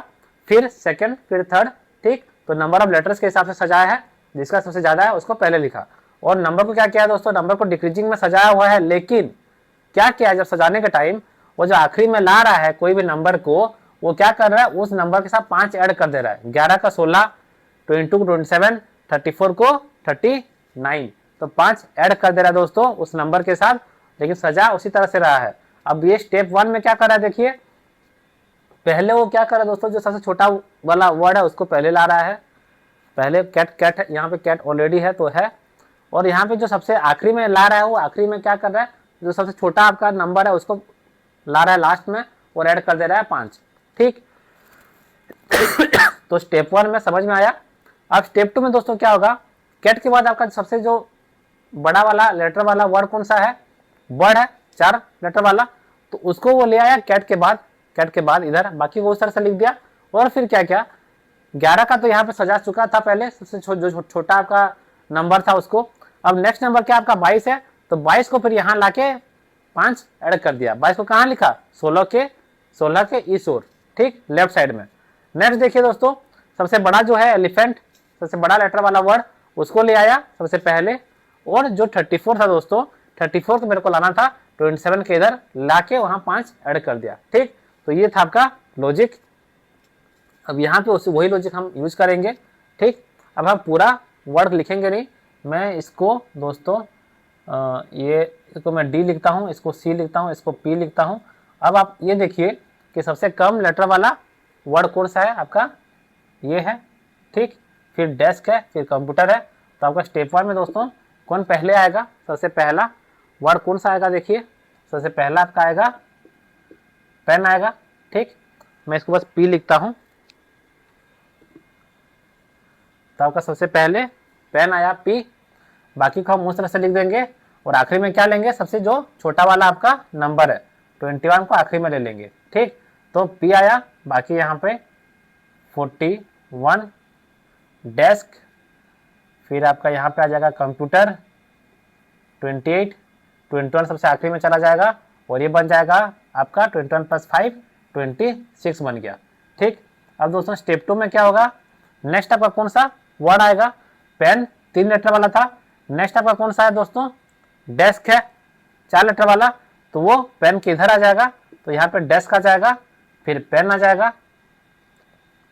फिर सेकंड, फिर थर्ड। ठीक, तो नंबर ऑफ लेटर्स के हिसाब से सजाया है, जिसका सबसे ज्यादा है उसको पहले लिखा। और नंबर को क्या किया है दोस्तों, नंबर को डिक्रीजिंग में सजाया हुआ है। लेकिन क्या किया है, जब सजाने के टाइम वो जो आखिरी में ला रहा है कोई भी नंबर को, वो क्या कर रहा है, उस नंबर के साथ 5 ऐड कर दे रहा है। 11 का 16, 22 को 27, 34 को 39, तो 5 ऐड कर दे रहा है दोस्तों उस नंबर के साथ, लेकिन सजा उसी तरह से रहा है। अब ये स्टेप 1 में क्या कर रहा है, देखिए पहले वो क्या कर रहा है दोस्तों, जो सबसे छोटा वाला वर्ड है उसको पहले ला रहा है, पहले कैट कैट है, यहाँ पे कैट ऑलरेडी है तो है, और यहाँ पे जो सबसे आखिरी में ला रहा है वो आखिरी में क्या कर रहा है, जो सबसे छोटा आपका नंबर है उसको ला रहा है लास्ट में और ऐड कर दे रहा है 5। ठीक, तो स्टेप 1 में समझ में आया। अब स्टेप 2 में दोस्तों क्या होगा, कैट के बाद आपका सबसे जो बड़ा वाला लेटर वाला वर्ड कौन सा है, वर्ड है 4 लेटर वाला, तो उसको वो ले आया कैट के बाद इधर बाकी वो उस तरह से लिख दिया। और फिर क्या क्या 11 का तो यहाँ पे सजा चुका था पहले, सबसे जो छोटा आपका नंबर था उसको। अब नेक्स्ट नंबर क्या आपका 22 है, तो 22 को फिर यहाँ लाके 5 ऐड कर दिया। 22 को कहाँ लिखा, 16 के इस ओर, ठीक, लेफ्ट साइड में। नेक्स्ट देखिए दोस्तों, सबसे बड़ा जो है एलिफेंट, सबसे बड़ा लेटर वाला वर्ड उसको ले आया सबसे पहले, और जो 34 था दोस्तों, 34 को मेरे को लाना था 27 के इधर लाके वहां 5 ऐड कर दिया। ठीक, तो ये था आपका लॉजिक। अब यहाँ पे वही लॉजिक हम यूज करेंगे। ठीक, अब हम पूरा वर्ड लिखेंगे नहीं, मैं इसको दोस्तों इसको मैं डी लिखता हूँ, इसको सी लिखता हूँ, इसको पी लिखता हूँ। अब आप ये देखिए कि सबसे कम लेटर वाला वर्ड कौन सा है आपका, ये है। ठीक, फिर डेस्क है, फिर कंप्यूटर है। तो आपका स्टेप 1 में दोस्तों कौन पहले आएगा, सबसे पहला वर्ड कौन सा आएगा, देखिए सबसे पहला आपका आएगा पेन आएगा। ठीक, मैं इसको बस पी लिखता हूं, तो आपका सबसे पहले पेन आया पी, बाकी को हम उस तरह से लिख देंगे। और आखिरी में क्या लेंगे, सबसे जो छोटा वाला आपका नंबर है 21 को आखिरी में ले लेंगे। ठीक, तो पी आया, बाकी यहाँ पे 41 डेस्क, फिर आपका यहाँ पे आ जाएगा कंप्यूटर 28, 21 सबसे आखिरी में चला जाएगा, और ये बन जाएगा आपका 21 + 5 26 बन गया। ठीक, अब दोस्तों स्टेप 2 में क्या होगा, नेक्स्ट आपका कौन सा वर्ड आएगा, पेन 3 लेटर वाला था, नेक्स्ट आपका कौन सा है दोस्तों, डेस्क है 4 लेटर वाला, तो वो पेन के इधर आ जाएगा, तो यहाँ पे डेस्क आ जाएगा, फिर पेन आ जाएगा,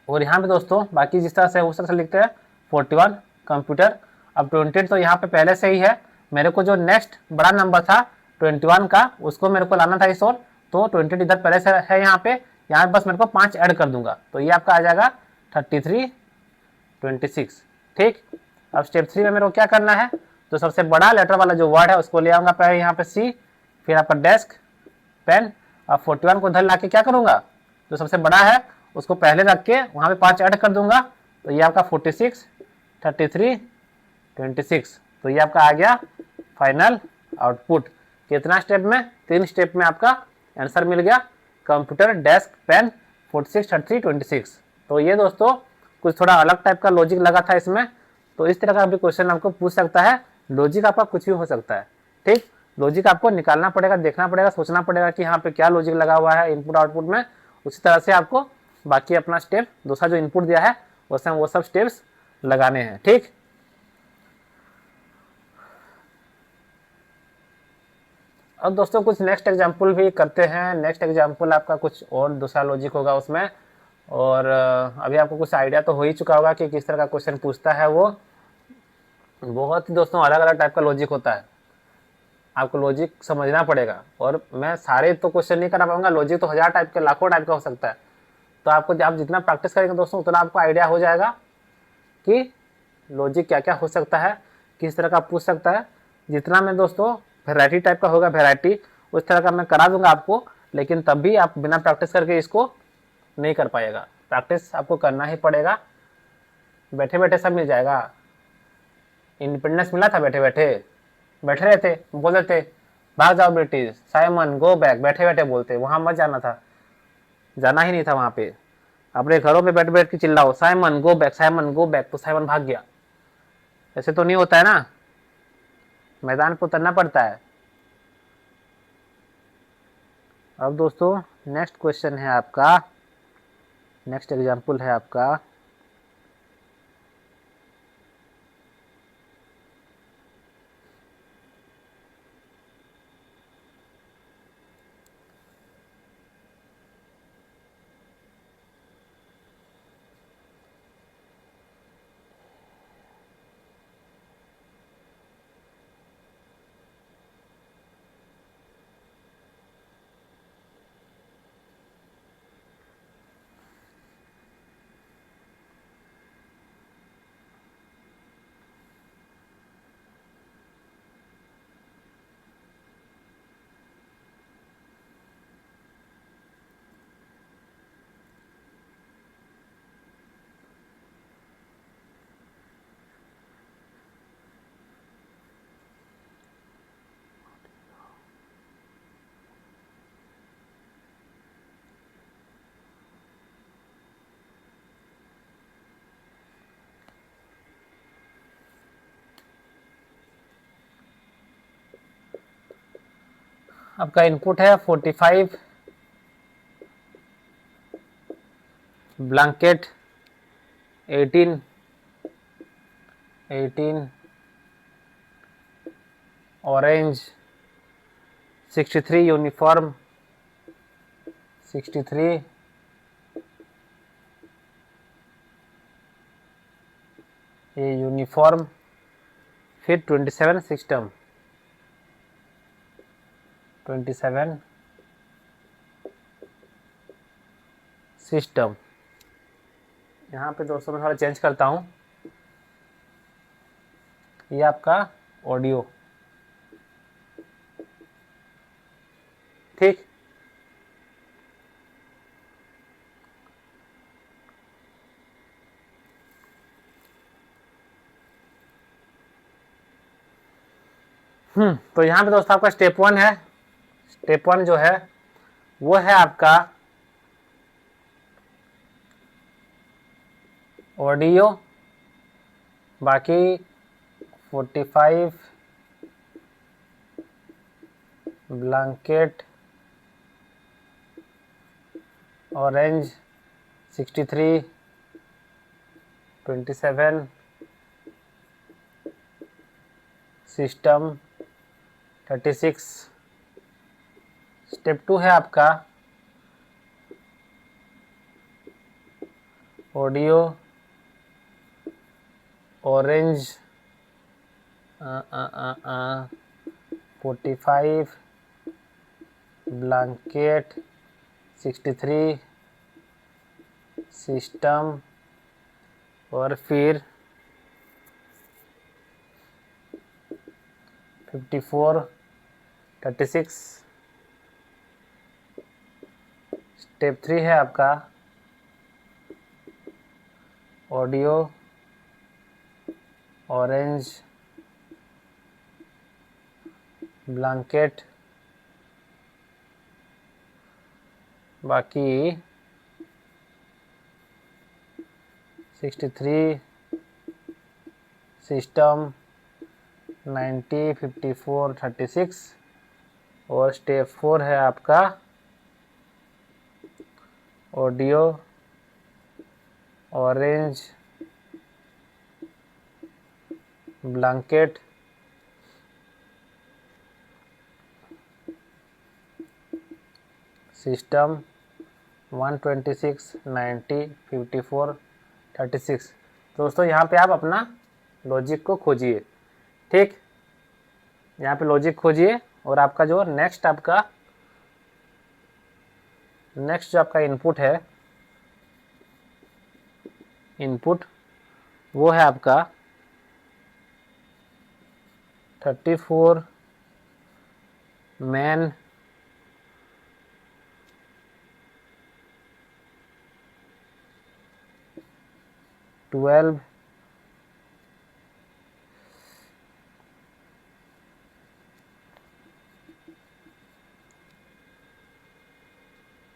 और यहाँ पे दोस्तों बाकी जिस तरह से उस तरह से लिखते हैं 41 कंप्यूटर। अब 28 तो यहाँ पे पहले से ही है, मेरे को जो नेक्स्ट बड़ा नंबर था 21 का उसको मेरे को लाना था इस ओर, तो 28 इधर पहले से है यहाँ पे बस मेरे को 5 ऐड कर दूंगा, तो ये आपका आ जाएगा 33 26। ठीक, अब स्टेप 3 में मेरे को क्या करना है, तो सबसे बड़ा लेटर वाला जो वर्ड है उसको ले आऊंगा पहले यहाँ पे सी, फिर आपका डेस्क पेन, और 41 को इधर ला के क्या करूंगा, जो सबसे बड़ा है उसको पहले रख के वहाँ पे 5 ऐड कर दूंगा, तो ये आपका 46 33 26, तो ये आपका आ गया फाइनल आउटपुट। कितना स्टेप में, 3 स्टेप में आपका आंसर मिल गया, कंप्यूटर डेस्क पेन 46 33 26। तो ये दोस्तों कुछ थोड़ा अलग टाइप का लॉजिक लगा था इसमें, तो इस तरह का भी क्वेश्चन आपको पूछ सकता है। लॉजिक आपका कुछ भी हो सकता है। ठीक, लॉजिक आपको निकालना पड़ेगा, देखना पड़ेगा, सोचना पड़ेगा कि यहाँ पे क्या लॉजिक लगा हुआ है इनपुट आउटपुट में, उसी तरह से आपको बाकी अपना स्टेप दूसरा जो इनपुट दिया है उसमें वो सब स्टेप्स लगाने हैं। ठीक, अब दोस्तों कुछ नेक्स्ट एग्जांपल भी करते हैं। नेक्स्ट एग्जांपल आपका कुछ और दूसरा लॉजिक होगा उसमें, और अभी आपको कुछ आइडिया तो हो ही चुका होगा कि किस तरह का क्वेश्चन पूछता है। वो बहुत ही दोस्तों अलग अलग टाइप का लॉजिक होता है, आपको लॉजिक समझना पड़ेगा, और मैं सारे तो क्वेश्चन नहीं करा पाऊंगा, लॉजिक तो 1000 टाइप के लाखों टाइप का हो सकता है। तो आपको आप जितना प्रैक्टिस करेंगे दोस्तों उतना आपको आइडिया हो जाएगा कि लॉजिक क्या क्या हो सकता है, किस तरह का पूछ सकता है। जितना मैं दोस्तों वैरायटी टाइप का होगा, वैरायटी उस तरह का मैं करा दूंगा आपको, लेकिन तब भी आप बिना प्रैक्टिस करके इसको नहीं कर पाएगा। प्रैक्टिस आपको करना ही पड़ेगा, बैठे बैठे सब मिल जाएगा। इंडिपेंडेंस मिला था बैठे बैठे, बैठे रहे थे, बोल रहे थे भाग जाओ ब्रिटिश, साइमन गो बैक, बैठे बैठे बोलते, वहां मत जाना था, जाना ही नहीं था वहां पे। अपने घरों पे बैठ बैठ के चिल्लाओ Simon go back, Simon go back, तो साइमन भाग गया। ऐसे तो नहीं होता है ना, मैदान पर उतरना पड़ता है। अब दोस्तों नेक्स्ट क्वेश्चन है आपका, नेक्स्ट एग्जांपल है आपका, आपका इनपुट है 45 ब्लैंकेट 18 ऑरेंज 63 यूनिफॉर्म 63 ये यूनिफॉर्म, फिर 27 सिस्टम 27 सिस्टम। यहाँ पे दोस्तों मैं थोड़ा चेंज करता हूँ, ये आपका ऑडियो, ठीक। तो यहाँ पे दोस्तों आपका स्टेप 1 है। स्टेप 1 जो है वो है आपका ऑडियो, बाकी 45 ब्लैंकेट ऑरेंज 63 27 सिस्टम 36। स्टेप 2 है आपका ऑडियो ऑरेंज 45 ब्लैंकेट 63 सिस्टम, और फिर 54 36। स्टेप 3 है आपका ऑडियो ऑरेंज ब्लैंकेट, बाकी 63 सिस्टम 90 54 36। और स्टेप 4 है आपका ऑडियो ऑरेंज ब्लैंकेट सिस्टम 126 90 54 36। दोस्तों यहाँ पे आप अपना लॉजिक को खोजिए, ठीक। यहाँ पे लॉजिक खोजिए, और आपका जो नेक्स्ट जो आपका इनपुट है, इनपुट वो है आपका 34 man twelve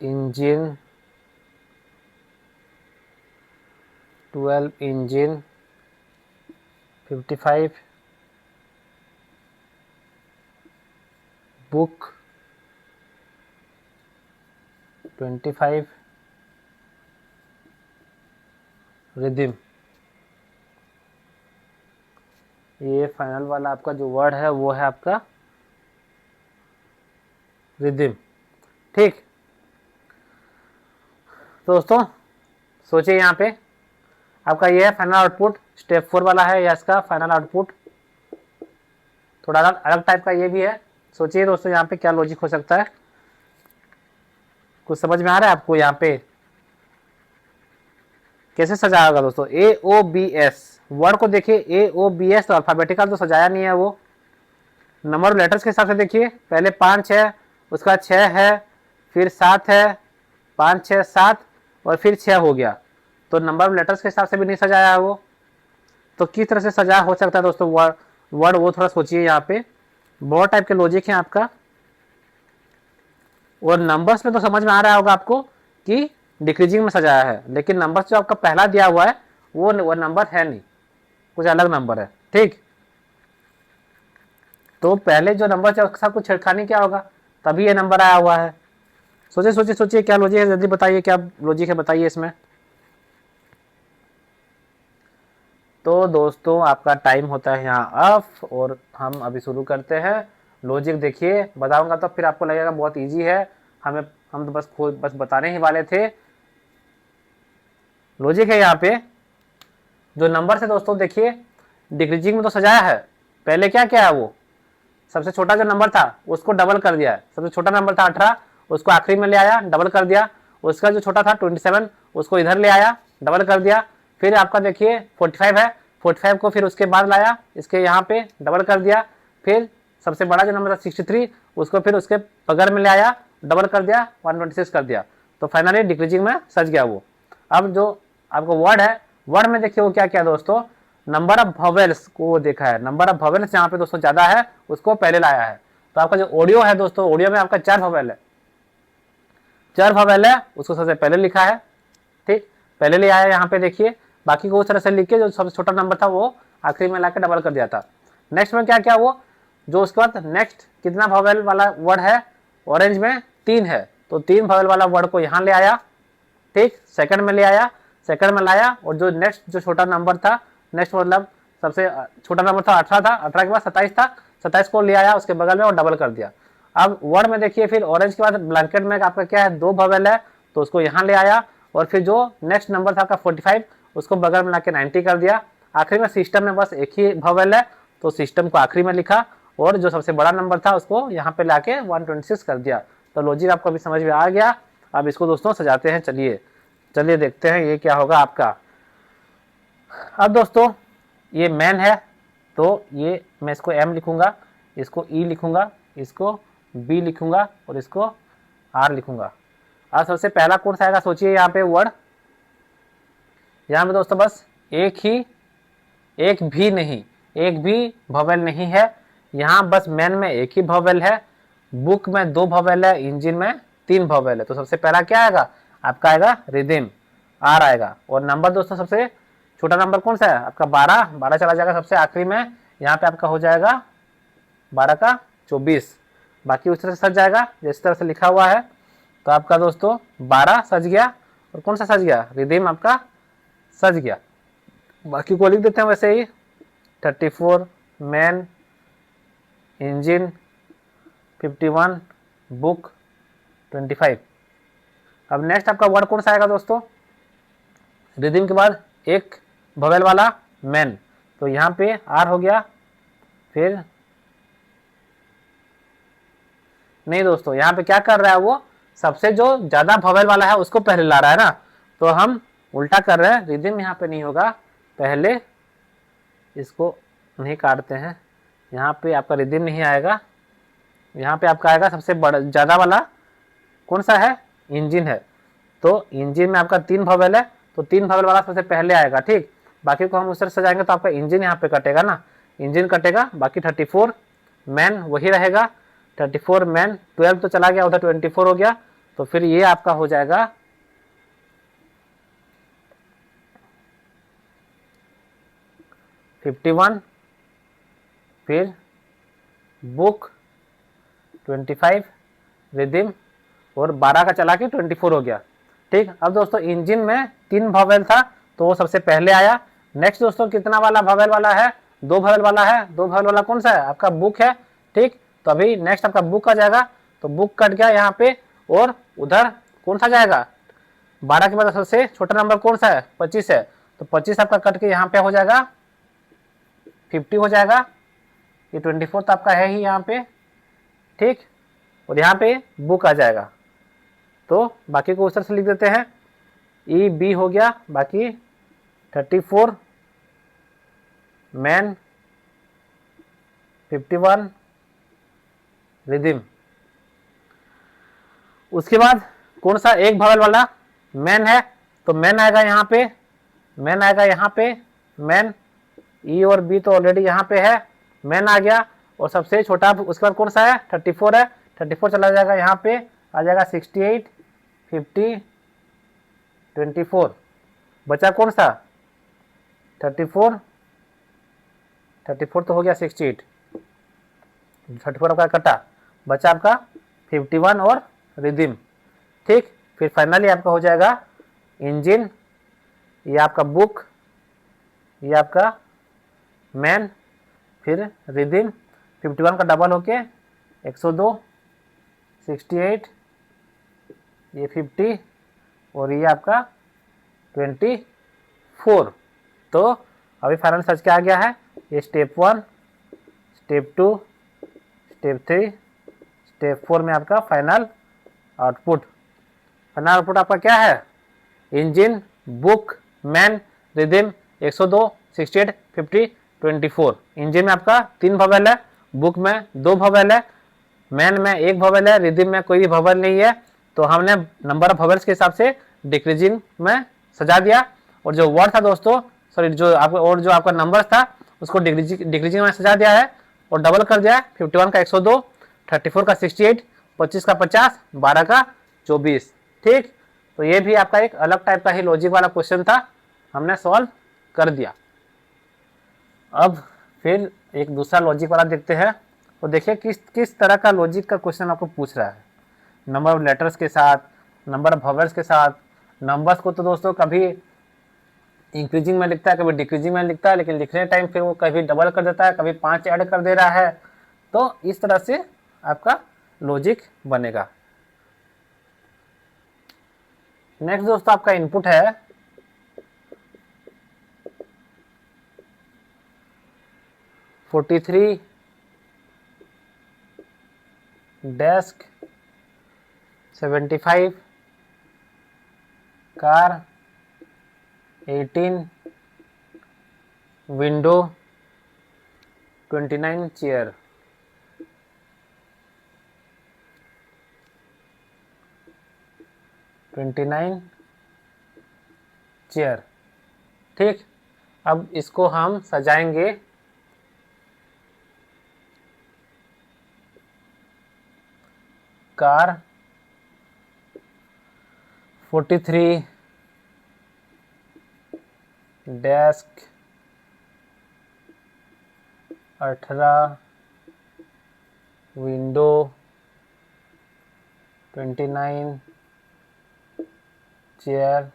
engine 12 engine 55 book 25 rhythm. ये फाइनल वाला आपका जो वर्ड है वो है आपका रिदिम, ठीक। दोस्तों सोचिए, यहाँ पे आपका ये है फाइनल आउटपुट। स्टेप 4 वाला है या इसका फाइनल आउटपुट थोड़ा अलग टाइप का ये भी है। सोचिए दोस्तों यहाँ पे क्या लॉजिक हो सकता है, कुछ समझ में आ रहा है आपको? यहाँ पे कैसे सजाया होगा दोस्तों? AOBS वर्ड को देखिए, AOBS तो अल्फाबेटिकल तो सजाया नहीं है, वो नंबर ऑफ लेटर्स के हिसाब से देखिए। पहले 5 है, उसका 6 है, फिर 7 है, 5 6 7 और फिर 6 हो गया, तो नंबर ऑफ लेटर्स के हिसाब से भी नहीं सजाया है वो। तो किस तरह से सजाया हो सकता है दोस्तों वर्ड वो थोड़ा सोचिए। यहाँ पे बहुत टाइप के लॉजिक है आपका, और नंबर्स में तो समझ में आ रहा होगा आपको कि डिक्रीजिंग में सजाया है, लेकिन नंबर्स जो आपका पहला दिया हुआ है वो नंबर है नहीं, कुछ अलग नंबर है, ठीक। तो पहले जो नंबर से उसका कुछ छेड़खानी क्या होगा, तभी ये नंबर आया हुआ है। सोचिए सोचिए सोचिए क्या लॉजिक है, जल्दी बताइए क्या लॉजिक है, बताइए इसमें। तो दोस्तों आपका टाइम होता है यहाँ ऑफ, और हम अभी शुरू करते हैं। लॉजिक देखिए, बताऊंगा तो फिर आपको लगेगा बहुत इजी है, हम तो बस बताने ही वाले थे। लॉजिक है यहाँ पे जो नंबर से दोस्तों, देखिए डिक्रीजिंग में तो सजाया है। पहले क्या क्या है, वो सबसे छोटा जो नंबर था उसको डबल कर दिया है। सबसे छोटा नंबर था 18, उसको आखिरी में ले आया, डबल कर दिया। उसका जो छोटा था 27, उसको इधर ले आया, डबल कर दिया। फिर आपका देखिए 45 है, 45 को फिर उसके बाद लाया, इसके यहाँ पे डबल कर दिया। फिर सबसे बड़ा जो नंबर था 63, उसको फिर उसके बगल में ले आया, डबल कर दिया, 126 कर दिया। तो फाइनली डिक्रीजिंग में सज गया वो। अब जो आपको वर्ड है, वर्ड में देखिए वो क्या क्या दोस्तों, नंबर ऑफ वॉवेल्स को देखा है। नंबर ऑफ वॉवेल्स यहाँ पे दोस्तों ज्यादा है, उसको पहले लाया है। तो आपका जो ऑडियो है दोस्तों, ऑडियो में आपका 4 वॉवेल है, 4 वॉवेल है, उसको सबसे पहले लिखा है। ठीक, पहले ले आया यहाँ पे देखिए। बाकी को उस तरह से लिख के जो सबसे छोटा नंबर था वो आखिरी में लाके डबल कर दिया था। नेक्स्ट में क्या क्या, वो जो उसके बाद नेक्स्ट कितना वॉवेल वाला वर्ड है, ऑरेंज में 3 है, तो 3 वॉवेल वाला वर्ड को यहाँ ले आया। ठीक, सेकंड में ले आया, सेकंड में लाया, और जो नेक्स्ट जो छोटा नंबर था, नेक्स्ट मतलब सबसे छोटा नंबर था 18 था, 18 के बाद 27 था, 27 को ले आया उसके बगल में और डबल कर दिया। अब वर्ड में देखिए फिर ऑरेंज के बाद ब्लैंकेट में आपका क्या है, 2 वॉवेल है, तो उसको यहाँ ले आया, और फिर जो नेक्स्ट नंबर था आपका 45, उसको बगल में लाके 90 कर दिया। आखिरी में सिस्टम में बस एक ही वॉवेल है, तो सिस्टम को आखिरी में लिखा, और जो सबसे बड़ा नंबर था उसको यहाँ पे लाके 126 कर दिया। तो लॉजिक आपको अभी समझ में आ गया। अब इसको दोस्तों सजाते हैं, चलिए चलिए देखते हैं ये क्या होगा आपका। अब दोस्तों ये मैन है, तो ये मैं इसको एम लिखूंगा, इसको ई लिखूंगा, इसको बी लिखूंगा, और इसको आर लिखूंगा। अब सबसे पहला कौन सा आएगा, सोचिए यहाँ पे वर्ड, यहाँ पे दोस्तों बस एक भी वॉवेल नहीं है। यहाँ बस मैन में एक ही वॉवेल है, बुक में 2 वॉवेल है, इंजन में 3 वॉवेल है। तो सबसे पहला क्या आएगा आपका, आएगा रिदिम, आर आएगा। और नंबर दोस्तों सबसे छोटा नंबर कौन सा है आपका, 12, 12 चला जाएगा सबसे आखिरी में, यहाँ पे आपका हो जाएगा 12 का 24। बाकी उस तरह से सज जाएगा जिस तरह से लिखा हुआ है। तो आपका दोस्तों 12 सज गया, और कौन सा सज गया, रिदिम आपका सज गया। बाकी को लिख देते हैं वैसे ही, 34 मैन, इंजन 51, बुक 25। अब नेक्स्ट आपका वर्ड कौन सा आएगा दोस्तों, रिदिम के बाद एक वॉवेल वाला मैन, तो यहाँ पे आर हो गया। फिर नहीं दोस्तों, यहाँ पे क्या कर रहा है वो, सबसे जो ज्यादा वॉवेल वाला है उसको पहले ला रहा है ना, तो हम उल्टा कर रहे हैं। रिदिम यहाँ पे नहीं होगा, पहले इसको नहीं काटते हैं, यहाँ पे आपका रिदिम नहीं आएगा, यहाँ पे आपका आएगा सबसे बड़ा ज्यादा वाला कौन सा है, इंजन है। तो इंजन में आपका 3 वॉवेल है, तो 3 वॉवेल वाला सबसे पहले आएगा। ठीक, बाकी को हम उस तरह से जाएंगे तो आपका इंजन यहाँ पे कटेगा ना, इंजन कटेगा। बाकी 34 मैन वही रहेगा, 34 मैन, 12 तो चला गया उधर, 24 हो गया। तो फिर ये आपका हो जाएगा 51, फिर बुक 25, रिदिम, और 12 का चला के 24 हो गया। ठीक, अब दोस्तों इंजन में 3 वॉवेल था, तो वो सबसे पहले आया। नेक्स्ट दोस्तों कितना वाला वॉवेल वाला है, 2 वॉवेल वाला है, 2 वॉवेल वाला कौन सा है आपका, बुक है। ठीक, तो अभी नेक्स्ट आपका बुक आ जाएगा, तो बुक कट गया यहाँ पे, और उधर कौन सा जाएगा, 12 के बाद सबसे छोटा नंबर कौन सा है, 25 है, तो 25 आपका कट के यहाँ पे हो जाएगा 50 हो जाएगा। ये 24 तो आपका है ही यहाँ पे। ठीक, और यहाँ पे बुक आ जाएगा, तो बाकी को उस तरह से लिख देते हैं, ई बी हो गया। बाकी 34 मैन, 51 रिदिम। उसके बाद कौन सा एक वॉवेल वाला मैन है, तो मैन आएगा यहाँ पे, मैन आएगा यहाँ पे, मैन, ई और बी तो ऑलरेडी यहाँ पे है, मैन आ गया। और सबसे छोटा उसके बाद कौन सा है, 34 है, 34 चला जाएगा यहाँ पे, आ जाएगा 68, 50, 24। बचा कौन सा, 34, 34 तो हो गया 68, 34 आपका कटा, बचा आपका 51 और रिदिम। ठीक, फिर फाइनली आपका हो जाएगा इंजन, ये आपका बुक, ये आपका मैन, फिर रिदिम, 51 का डबल होके 102, 68, ये 50 और ये आपका 24। तो अभी फाइनल सर्च क्या आ गया है, ये स्टेप 1, स्टेप 2, स्टेप 3, स्टेप 4 में आपका फाइनल आउटपुट। फाइनल आउटपुट आपका क्या है, engine, book, man, rhythm, 102, 68, 50, 24। Engine में आपका 3 वोवेल है, बुक में 2 वोवेल है, मैन में 1 वोवेल है, रिदिम में कोई भी वोवेल नहीं है। तो हमने नंबर ऑफ वोवेल्स के हिसाब से डिक्रीजिंग में सजा दिया, और जो वर्ड था दोस्तों, सॉरी जो आपका और जो आपका नंबर था उसको डिक्रीजिंग में सजा दिया है और डबल कर दिया है। 51 का 102, 34 का 68, 25 का 50, 12 का 24। ठीक, तो ये भी आपका एक अलग टाइप का ही लॉजिक वाला क्वेश्चन था, हमने सॉल्व कर दिया। अब फिर एक दूसरा लॉजिक वाला देखते हैं। तो देखिए किस तरह का लॉजिक का क्वेश्चन आपको पूछ रहा है, नंबर ऑफ लेटर्स के साथ, नंबर ऑफ वोवेल्स के साथ। नंबर्स को तो दोस्तों कभी इंक्रीजिंग में लिखता है, कभी डिक्रीजिंग में लिखता है, लेकिन लिखने टाइम फिर वो कभी डबल कर देता है, कभी 5 ऐड कर दे रहा है। तो इस तरह से आपका लॉजिक बनेगा। नेक्स्ट दोस्तों आपका इनपुट है 43 desk, 75 car, 18 window, 29 chair. Chair. ठीक, अब इसको हम सजाएंगे car 43 desk 18 window 29 chair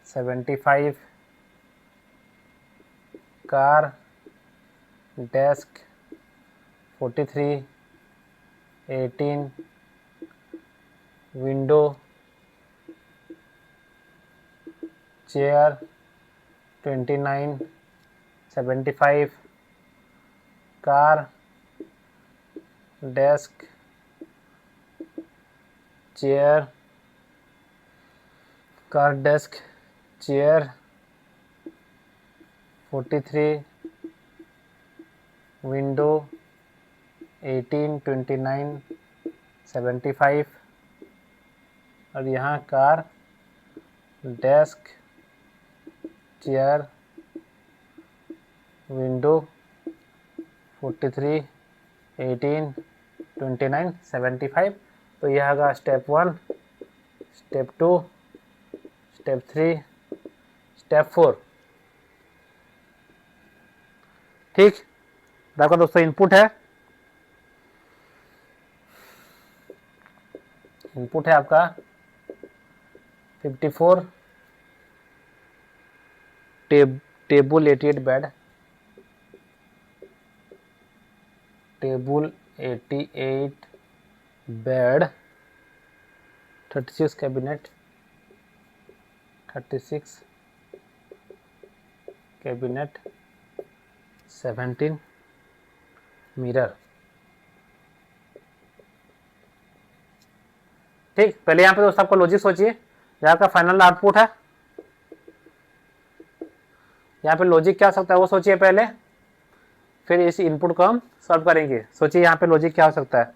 75 car desk 43 18 window chair 29 75 car desk chair chair 43 window 18 29 75 और यहाँ कार डेस्क चेयर विंडो 43 18 29 75। तो यह होगा स्टेप 1, स्टेप 2, स्टेप 3, स्टेप 4। ठीक, आपका दोस्तों इनपुट है, आपका 54 table 88 bed, table 88 bed, 36 cabinet, 36 cabinet, 17 mirror. ठीक, पहले यहाँ पे दोस्तों आपको लॉजिक सोचिए, यहाँ का फाइनल आउटपुट है, यहाँ पे लॉजिक क्या हो सकता है वो सोचिए पहले, फिर इस इनपुट को हम सॉल्व करेंगे। सोचिए यहाँ पे लॉजिक क्या हो सकता है,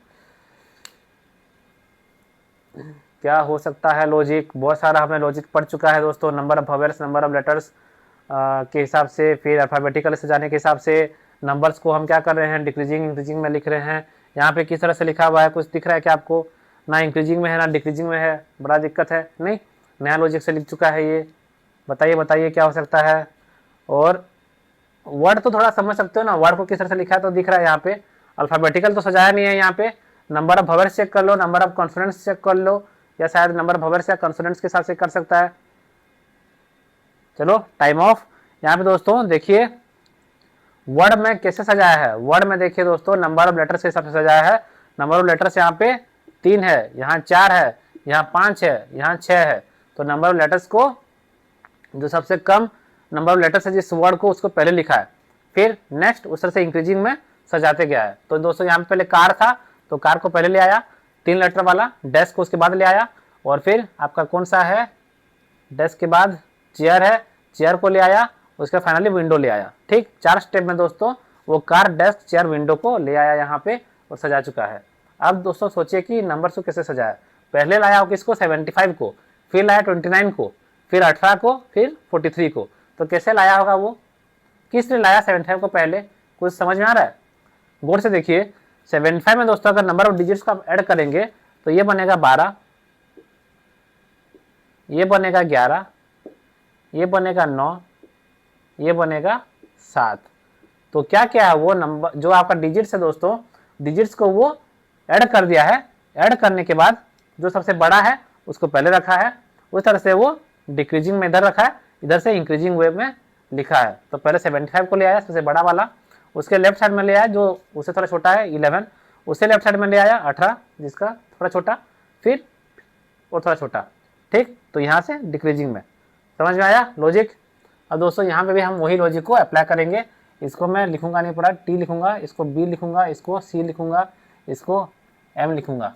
क्या हो सकता है लॉजिक। बहुत सारा हमने लॉजिक पढ़ चुका है दोस्तों, number of vowels, number of letters के हिसाब से, फिर अल्फाबेटिकल से जाने के हिसाब से नंबर्स को हम क्या कर रहे हैं, डिक्रीजिंग इंक्रीजिंग में लिख रहे हैं। यहाँ पे किस तरह से लिखा हुआ है, कुछ दिख रहा है क्या आपको, ना इंक्रीजिंग में है ना डिक्रीजिंग में है, बड़ा दिक्कत है। नहीं, नया लॉजिक से लिख चुका है ये, बताइए क्या हो सकता है। और वर्ड तो थोड़ा समझ सकते हो ना, वर्ड को किस तरह से लिखा है तो दिख रहा है यहाँ पे, अल्फाबेटिकल तो सजाया नहीं है यहाँ पे, नंबर ऑफ ववेल्स चेक कर लो, नंबर ऑफ कॉन्सोनेंट्स चेक कर लो, या शायद नंबर ऑफ ववेल्स या कॉन्सोनेंट्स के हिसाब से कर सकता है। चलो टाइम ऑफ। यहाँ पे दोस्तों देखिए वर्ड में कैसे सजाया है। वर्ड में देखिए दोस्तों नंबर ऑफ लेटर्स के हिसाब से सजाया है। नंबर ऑफ लेटर्स यहाँ पे 3 है, यहाँ 4 है, यहाँ 5 है, यहाँ 6 है। तो नंबर ऑफ लेटर्स को जो सबसे कम नंबर ऑफ लेटर्स है जिस वर्ड को उसको पहले लिखा है, फिर नेक्स्ट उस तरह से इंक्रीजिंग में सजाते गया है। तो दोस्तों यहाँ पे पहले कार था तो कार को पहले ले आया, 3 लेटर वाला, डेस्क को उसके बाद ले आया, और फिर आपका कौन सा है, डेस्क के बाद चेयर है, चेयर को ले आया, उसके फाइनली विंडो ले आया। ठीक, 4 स्टेप में दोस्तों वो कार, डेस्क, चेयर, विंडो को ले आया यहाँ पे और सजा चुका है। अब दोस्तों सोचिए कि नंबर्स को कैसे सजाया। पहले लाया हो किसको, 75 को, फिर लाया 29 को, फिर 18 को, फिर 43 को। तो कैसे लाया होगा वो, किसने लाया 75 को पहले, कुछ समझ में आ रहा है? गौर से देखिए 75 में दोस्तों अगर नंबर ऑफ डिजिट्स को आप ऐड करेंगे तो ये बनेगा 12, ये बनेगा 11, ये बनेगा 9, ये बनेगा 7। तो क्या क्या है वो नंबर जो आपका डिजिट्स है दोस्तों, डिजिट्स को वो ऐड कर दिया है। ऐड करने के बाद जो सबसे बड़ा है उसको पहले रखा है, उस तरह से वो डिक्रीजिंग में इधर रखा है, इधर से इंक्रीजिंग वे में लिखा है। तो पहले 75 को ले आया सबसे बड़ा वाला, उसके लेफ्ट साइड में ले आया जो उससे थोड़ा छोटा है 11, उससे लेफ्ट साइड में ले आया 18 जिसका थोड़ा छोटा, फिर और थोड़ा छोटा। ठीक, तो यहाँ से डिक्रीजिंग में। समझ में आया लॉजिक? अब दोस्तों यहाँ पे भी हम वही लॉजिक को अप्लाई करेंगे। इसको मैं लिखूंगा नहीं पूरा, टी लिखूंगा, इसको बी लिखूंगा, इसको सी लिखूंगा, इसको एम लिखूंगा।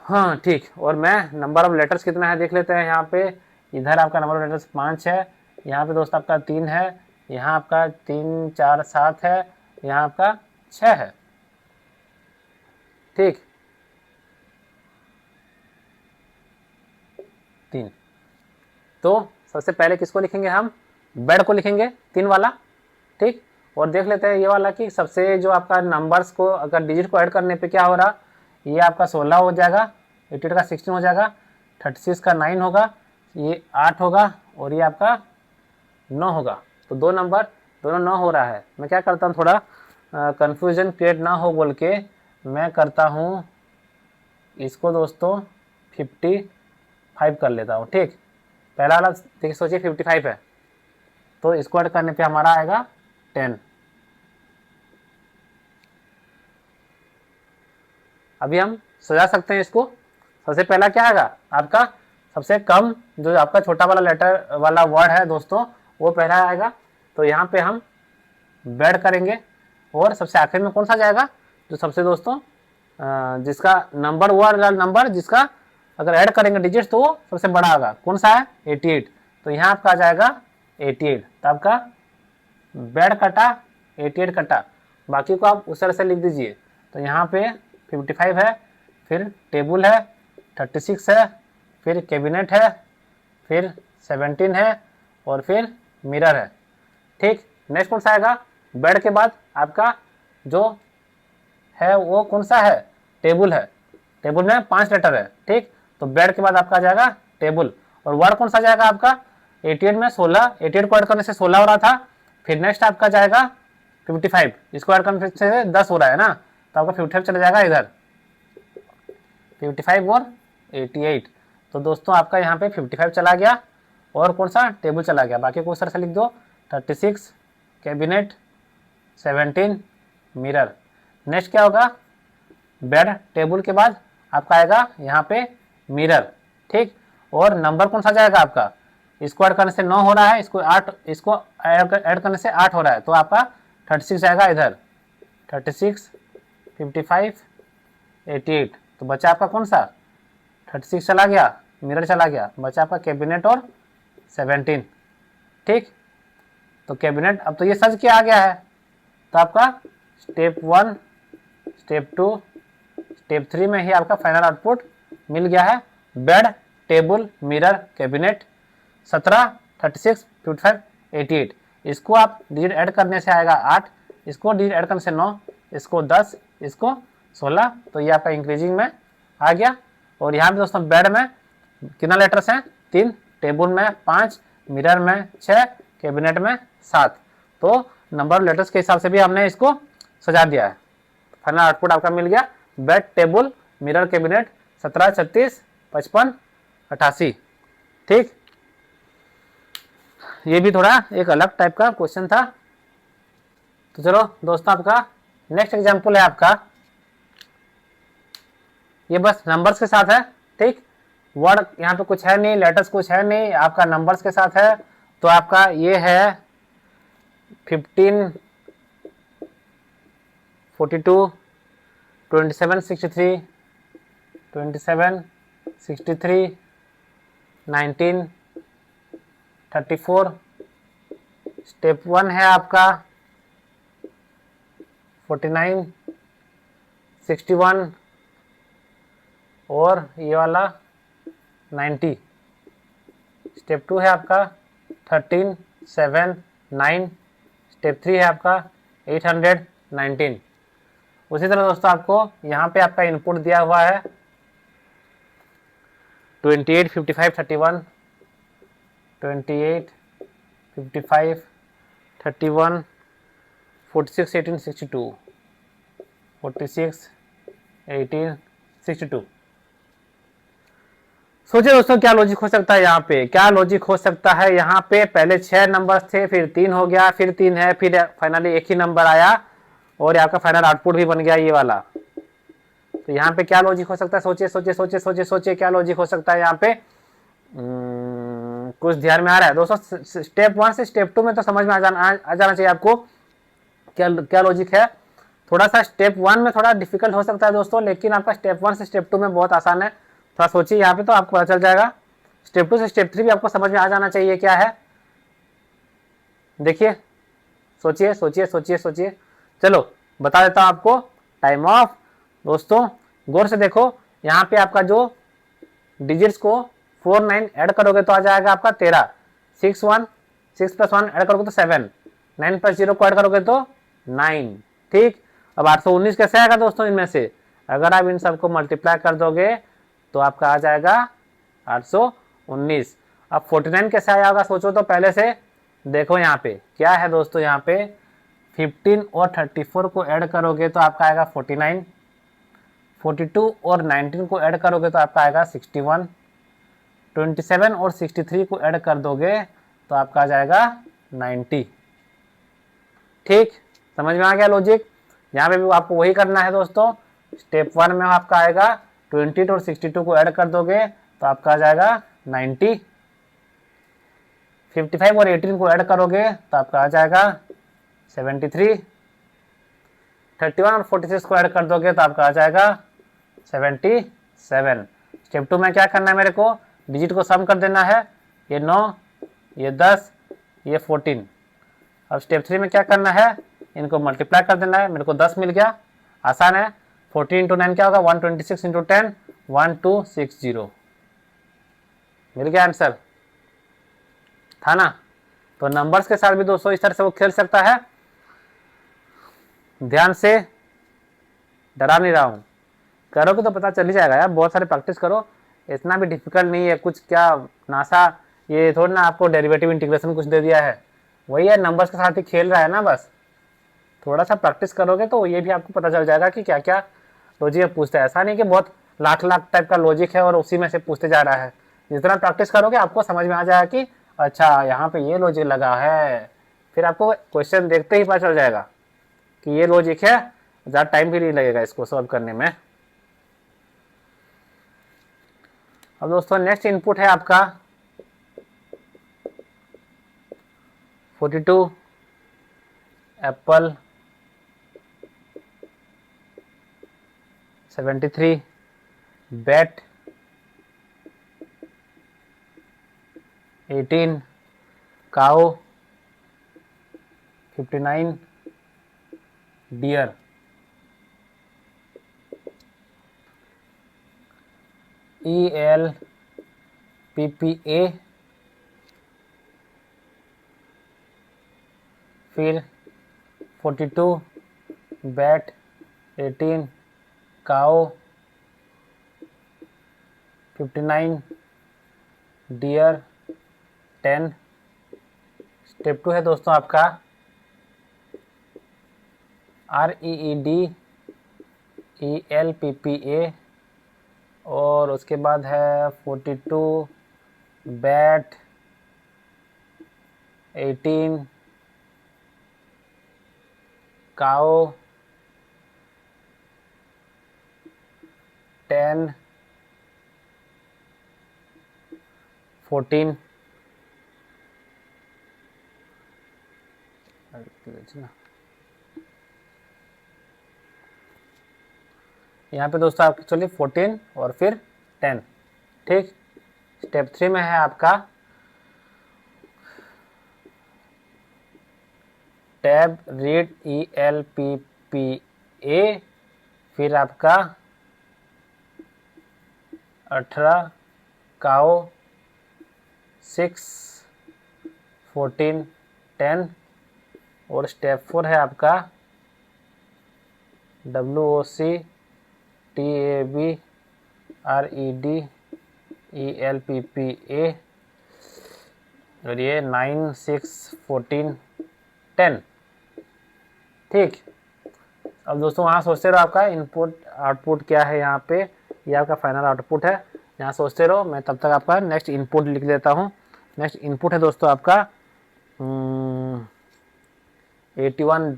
हाँ ठीक, और मैं नंबर ऑफ लेटर्स कितना है देख लेते हैं। यहाँ पे इधर आपका नंबर ऑफ लेटर्स 5 है, यहाँ पे दोस्तों आपका 3 है, यहाँ आपका 3 4 7 है, यहाँ आपका 6 है। ठीक, 3। तो सबसे पहले किसको लिखेंगे हम, बेड को लिखेंगे 3 वाला। ठीक, और देख लेते हैं ये वाला कि सबसे जो आपका नंबर्स को अगर डिजिट को ऐड करने पे क्या हो रहा, ये आपका 16 हो जाएगा, 88 का 16 हो जाएगा, 36 का 9 होगा, ये 8 होगा, और ये आपका 9 होगा। तो 2 नंबर दोनों 9 हो रहा है। मैं क्या करता हूँ, थोड़ा कन्फ्यूजन क्रिएट ना हो बोल के मैं करता हूँ इसको दोस्तों 55 कर लेता हूँ। ठीक, पहला वाला देखिए सोचिए 55 है, तो इसको ऐड करने पे हमारा आएगा 10। अभी हम सजा सकते हैं इसको। सबसे पहला क्या आएगा आपका, सबसे कम जो आपका छोटा वाला लेटर वाला वर्ड है दोस्तों वो पहला आएगा। तो यहाँ पे हम बेड करेंगे, और सबसे आखिर में कौन सा जाएगा, जो सबसे दोस्तों जिसका नंबर वो वाला नंबर जिसका अगर ऐड करेंगे डिजिट्स तो वो सबसे बड़ा होगा, कौन सा है 88। तो यहाँ आपका आ जाएगा 88। तो आपका बेड कटा 88 कटा, बाकी को आप उस तरह से लिख दीजिए। तो यहाँ पे 55 है, फिर टेबल है 36 है, फिर कैबिनेट है, फिर 17 है, और फिर मिरर है। ठीक, नेक्स्ट कौन सा आएगा, बेड के बाद आपका जो है वो कौन सा है, टेबल है। टेबल में 5 लेटर है। ठीक, तो बेड के बाद आपका आ जाएगा टेबल, और वर्ड कौन सा जाएगा आपका 88 में 16, 88 को ऐड करने से 16 हो रहा था। फिर नेक्स्ट आपका जाएगा 55, इसको ऐड करने से 10 हो रहा है ना, तो आपका 55 चला जाएगा इधर, 55 और 88। तो दोस्तों आपका यहाँ पे 55 चला गया, और कौन सा टेबल चला गया, बाकी को उस तरह से लिख दो 36 कैबिनेट 17 मिरर। नेक्स्ट क्या होगा, बेड टेबल के बाद आपका आएगा यहाँ पे मिरर। ठीक, और नंबर कौन सा जाएगा आपका, इसको ऐड करने से 9 हो रहा है, इसको 8, इसको ऐड करने से 8 हो रहा है, तो आपका 36 आएगा इधर, 36 55 88। तो बचा आपका कौन सा 36 चला गया, मिरर चला गया, बचा आपका कैबिनेट और 17। ठीक, तो कैबिनेट अब तो ये सज के आ गया है। तो आपका स्टेप 1 स्टेप 2 स्टेप 3 में ही आपका फाइनल आउटपुट मिल गया है, बेड टेबल मिरर कैबिनेट 17 36 55 88। इसको आप डिजिट ऐड करने से आएगा 8, इसको डिजिट ऐड करने से 9, इसको 10, इसको 16। तो ये आपका इंक्रीजिंग में आ गया। और यहाँ पे दोस्तों बेड में कितना लेटर्स हैं, 3, टेबल में 5, मिरर में 6, कैबिनेट में 7। तो नंबर ऑफ लेटर्स के हिसाब से भी हमने इसको सजा दिया है। फाइनल आउटपुट आपका मिल गया बेड, टेबल, मिरर, कैबिनेट, 17, 36, 55, 88। ठीक, ये भी थोड़ा एक अलग टाइप का क्वेश्चन था। तो चलो दोस्तों, आपका नेक्स्ट एग्जाम्पल है आपका, ये बस नंबर्स के साथ है। ठीक, वर्ड यहाँ पे कुछ है नहीं, लेटर्स कुछ है नहीं, आपका नंबर्स के साथ है। तो आपका ये है 15, 42, 27, 63, 27, 63, 19, 34। स्टेप 1 है आपका 49, 61 और ये वाला 90। स्टेप 2 है आपका 13, 7, 9। स्टेप 3 है आपका 819। उसी तरह दोस्तों आपको यहाँ पे आपका इनपुट दिया हुआ है 28, 55, 31, 28, 55, 31, 46, 18, 62, 46, 18, 62। सोचिए दोस्तों क्या लॉजिक हो सकता है यहाँ पे, क्या लॉजिक हो सकता है यहाँ पे। पहले 6 नंबर थे, फिर 3 हो गया, फिर 3 है, फिर फाइनली एक ही नंबर आया और आपका फाइनल आउटपुट भी बन गया ये वाला। तो यहाँ पे क्या लॉजिक हो सकता है, सोचिए सोचिए सोचिए सोचिए सोचिए क्या लॉजिक हो सकता है यहाँ पे। कुछ ध्यान में आ रहा है दोस्तों? स्टेप 1 से स्टेप 2 में तो समझ में आ जाना चाहिए आपको क्या क्या लॉजिक है। थोड़ा सा स्टेप 1 में थोड़ा डिफिकल्ट हो सकता है दोस्तों, लेकिन आपका स्टेप 1 से स्टेप 2 में बहुत आसान है। थोड़ा सोचिए यहाँ पे तो आपको पता चल जाएगा। स्टेप 2 से स्टेप 3 भी आपको समझ में आ जाना चाहिए क्या है। देखिए, सोचिए सोचिए सोचिए सोचिए। चलो बता देता हूँ आपको। Time of. दोस्तों गौर से देखो, यहाँ पे आपका जो डिजिट्स को 4, 9 ऐड करोगे तो आ जाएगा आपका 13। 6, 1, 6 + 1 ऐड करोगे तो 7, 9 + 0 को ऐड करोगे तो 9। ठीक, अब 819 कैसे आएगा दोस्तों इनमें से? अगर आप इन सबको मल्टीप्लाई कर दोगे तो आपका आ जाएगा 819। अब 49 कैसे आया होगा सोचो तो पहले से। देखो यहाँ पे क्या है दोस्तों, यहाँ पे 15 और 34 को ऐड करोगे तो आपका आएगा 49। 42 और 19 को ऐड करोगे तो आपका आएगा 61। 27 और 63 को ऐड कर दोगे तो आपका आ जाएगा 90। ठीक, समझ में आ गया लॉजिक? यहाँ पे भी आपको वही करना है दोस्तों। स्टेप 1 में आपका आएगा 20 और 62 को ऐड कर दोगे तो आपका आ जाएगा 90। 55 और 18 को ऐड करोगे तो आपका आ जाएगा 73। 31 और 46 को ऐड कर दोगे तो आपका आ जाएगा 77। स्टेप 2 में क्या करना है मेरे को? डिजिट को सम कर देना है। ये 9, ये 10, ये 14। अब स्टेप 3 में क्या करना है? इनको मल्टीप्लाई कर देना है। मेरे को 10 मिल गया, आसान है। 14 × 9 क्या होगा? 126 × 10, 1260। मिल गया आंसर, था ना? तो नंबर्स के साथ भी दोस्तों इस तरह से वो खेल सकता है। ध्यान से, डरा नहीं रहा हूँ, करोगे तो पता चल ही जाएगा यार। बहुत सारे प्रैक्टिस करो, इतना भी डिफिकल्ट नहीं है कुछ। क्या नासा ये थोड़ा ना आपको डेरिवेटिव इंटीग्रेशन कुछ दे दिया है, वही है, नंबर्स के साथ ही खेल रहा है ना। बस थोड़ा सा प्रैक्टिस करोगे तो ये भी आपको पता चल जाएगा कि क्या क्या लॉजिक पूछता है। ऐसा नहीं कि बहुत लाख लाख टाइप का लॉजिक है और उसी में से पूछते जा रहा है। जितना प्रैक्टिस करोगे आपको समझ में आ जाएगा कि अच्छा यहाँ पे ये लॉजिक लगा है। फिर आपको क्वेश्चन देखते ही पता चल जाएगा कि ये लॉजिक है। ज़्यादा टाइम भी नहीं लगेगा इसको सॉल्व करने में। अब दोस्तों नेक्स्ट इनपुट है आपका 42 एप्पल, 73 बैट, 18 काऊ, 59 डियर। ELPPA, फिर 42 बैट, 18 काओ, 59 डियर, 10। स्टेप 2 है दोस्तों आपका REED ELPPA, और उसके बाद है 42 बैट, 18 काओ, 10 14 यहाँ पे दोस्तों आप एक्चुअली 14 और फिर 10। ठीक, स्टेप 3 में है आपका टैब रीड ELPPA, फिर आपका 18 काओ, 6 14 10, और स्टेप 4 है आपका WOC TAB RED ELPPA, और ये 9 6 14 10। ठीक, अब दोस्तों वहाँ सोचते रहो आपका इनपुट आउटपुट क्या है, यहाँ पे ये आपका फाइनल आउटपुट है, यहाँ सोचते रहो। मैं तब तक आपका नेक्स्ट इनपुट लिख देता हूँ। नेक्स्ट इनपुट है दोस्तों आपका 81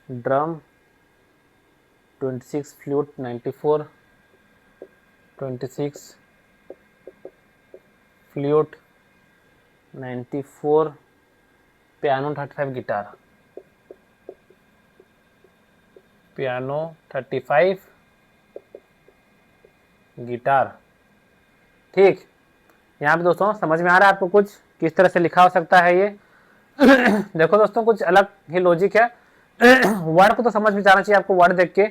drum, 26 flute, 94 26 flute, 94 piano, 35 guitar, piano 35 guitar. ठीक, यहाँ पे दोस्तों समझ में आ रहा है आपको कुछ किस तरह से लिखा हो सकता है ये? देखो दोस्तों, कुछ अलग ही लॉजिक है। वर्ड को तो समझ में जाना चाहिए आपको, वर्ड देख के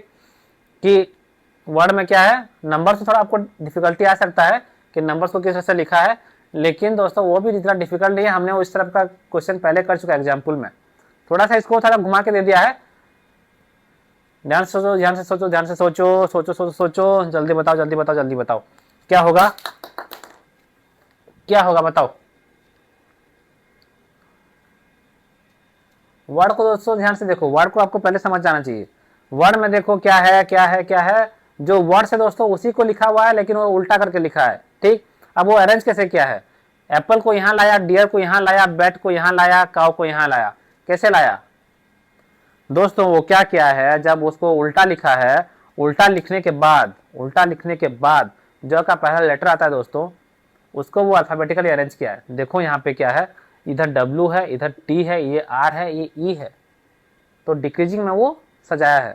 कि वर्ड में क्या है। नंबर से थोड़ा आपको डिफिकल्टी आ सकता है कि नंबर्स को किस तरह से लिखा है, लेकिन दोस्तों वो भी इतना डिफिकल्ट नहीं है। हमने उस तरफ का क्वेश्चन पहले कर चुका है एग्जाम्पल में, थोड़ा सा इसको थोड़ा घुमा के दे दिया है। ध्यान से सोचो, ध्यान से सोचो, ध्यान से सोचो, सोचो सोचो सोचो, जल्दी बताओ, जल्दी बताओ, जल्दी बताओ, क्या होगा, क्या होगा बताओ। वर्ड को दोस्तों ध्यान से देखो, वर्ड को आपको पहले समझ जाना चाहिए। वर्ड में देखो क्या है, क्या है, क्या है। जो वर्ड से दोस्तों उसी को लिखा हुआ है, लेकिन वो उल्टा करके लिखा है। ठीक, अब वो अरेंज कैसे किया है? एप्पल को यहाँ लाया, डियर को यहाँ लाया, बैट को यहाँ लाया, काउ को यहाँ लाया। कैसे लाया दोस्तों? वो क्या किया है, जब उसको उल्टा लिखा है, उल्टा लिखने के बाद, उल्टा लिखने के बाद जो का पहला लेटर आता है दोस्तों, उसको वो अल्फाबेटिकली अरेंज किया है। देखो यहाँ पे क्या है, इधर W है, इधर T है, ये R है, ये E है, तो डिक्रीजिंग में वो सजाया है।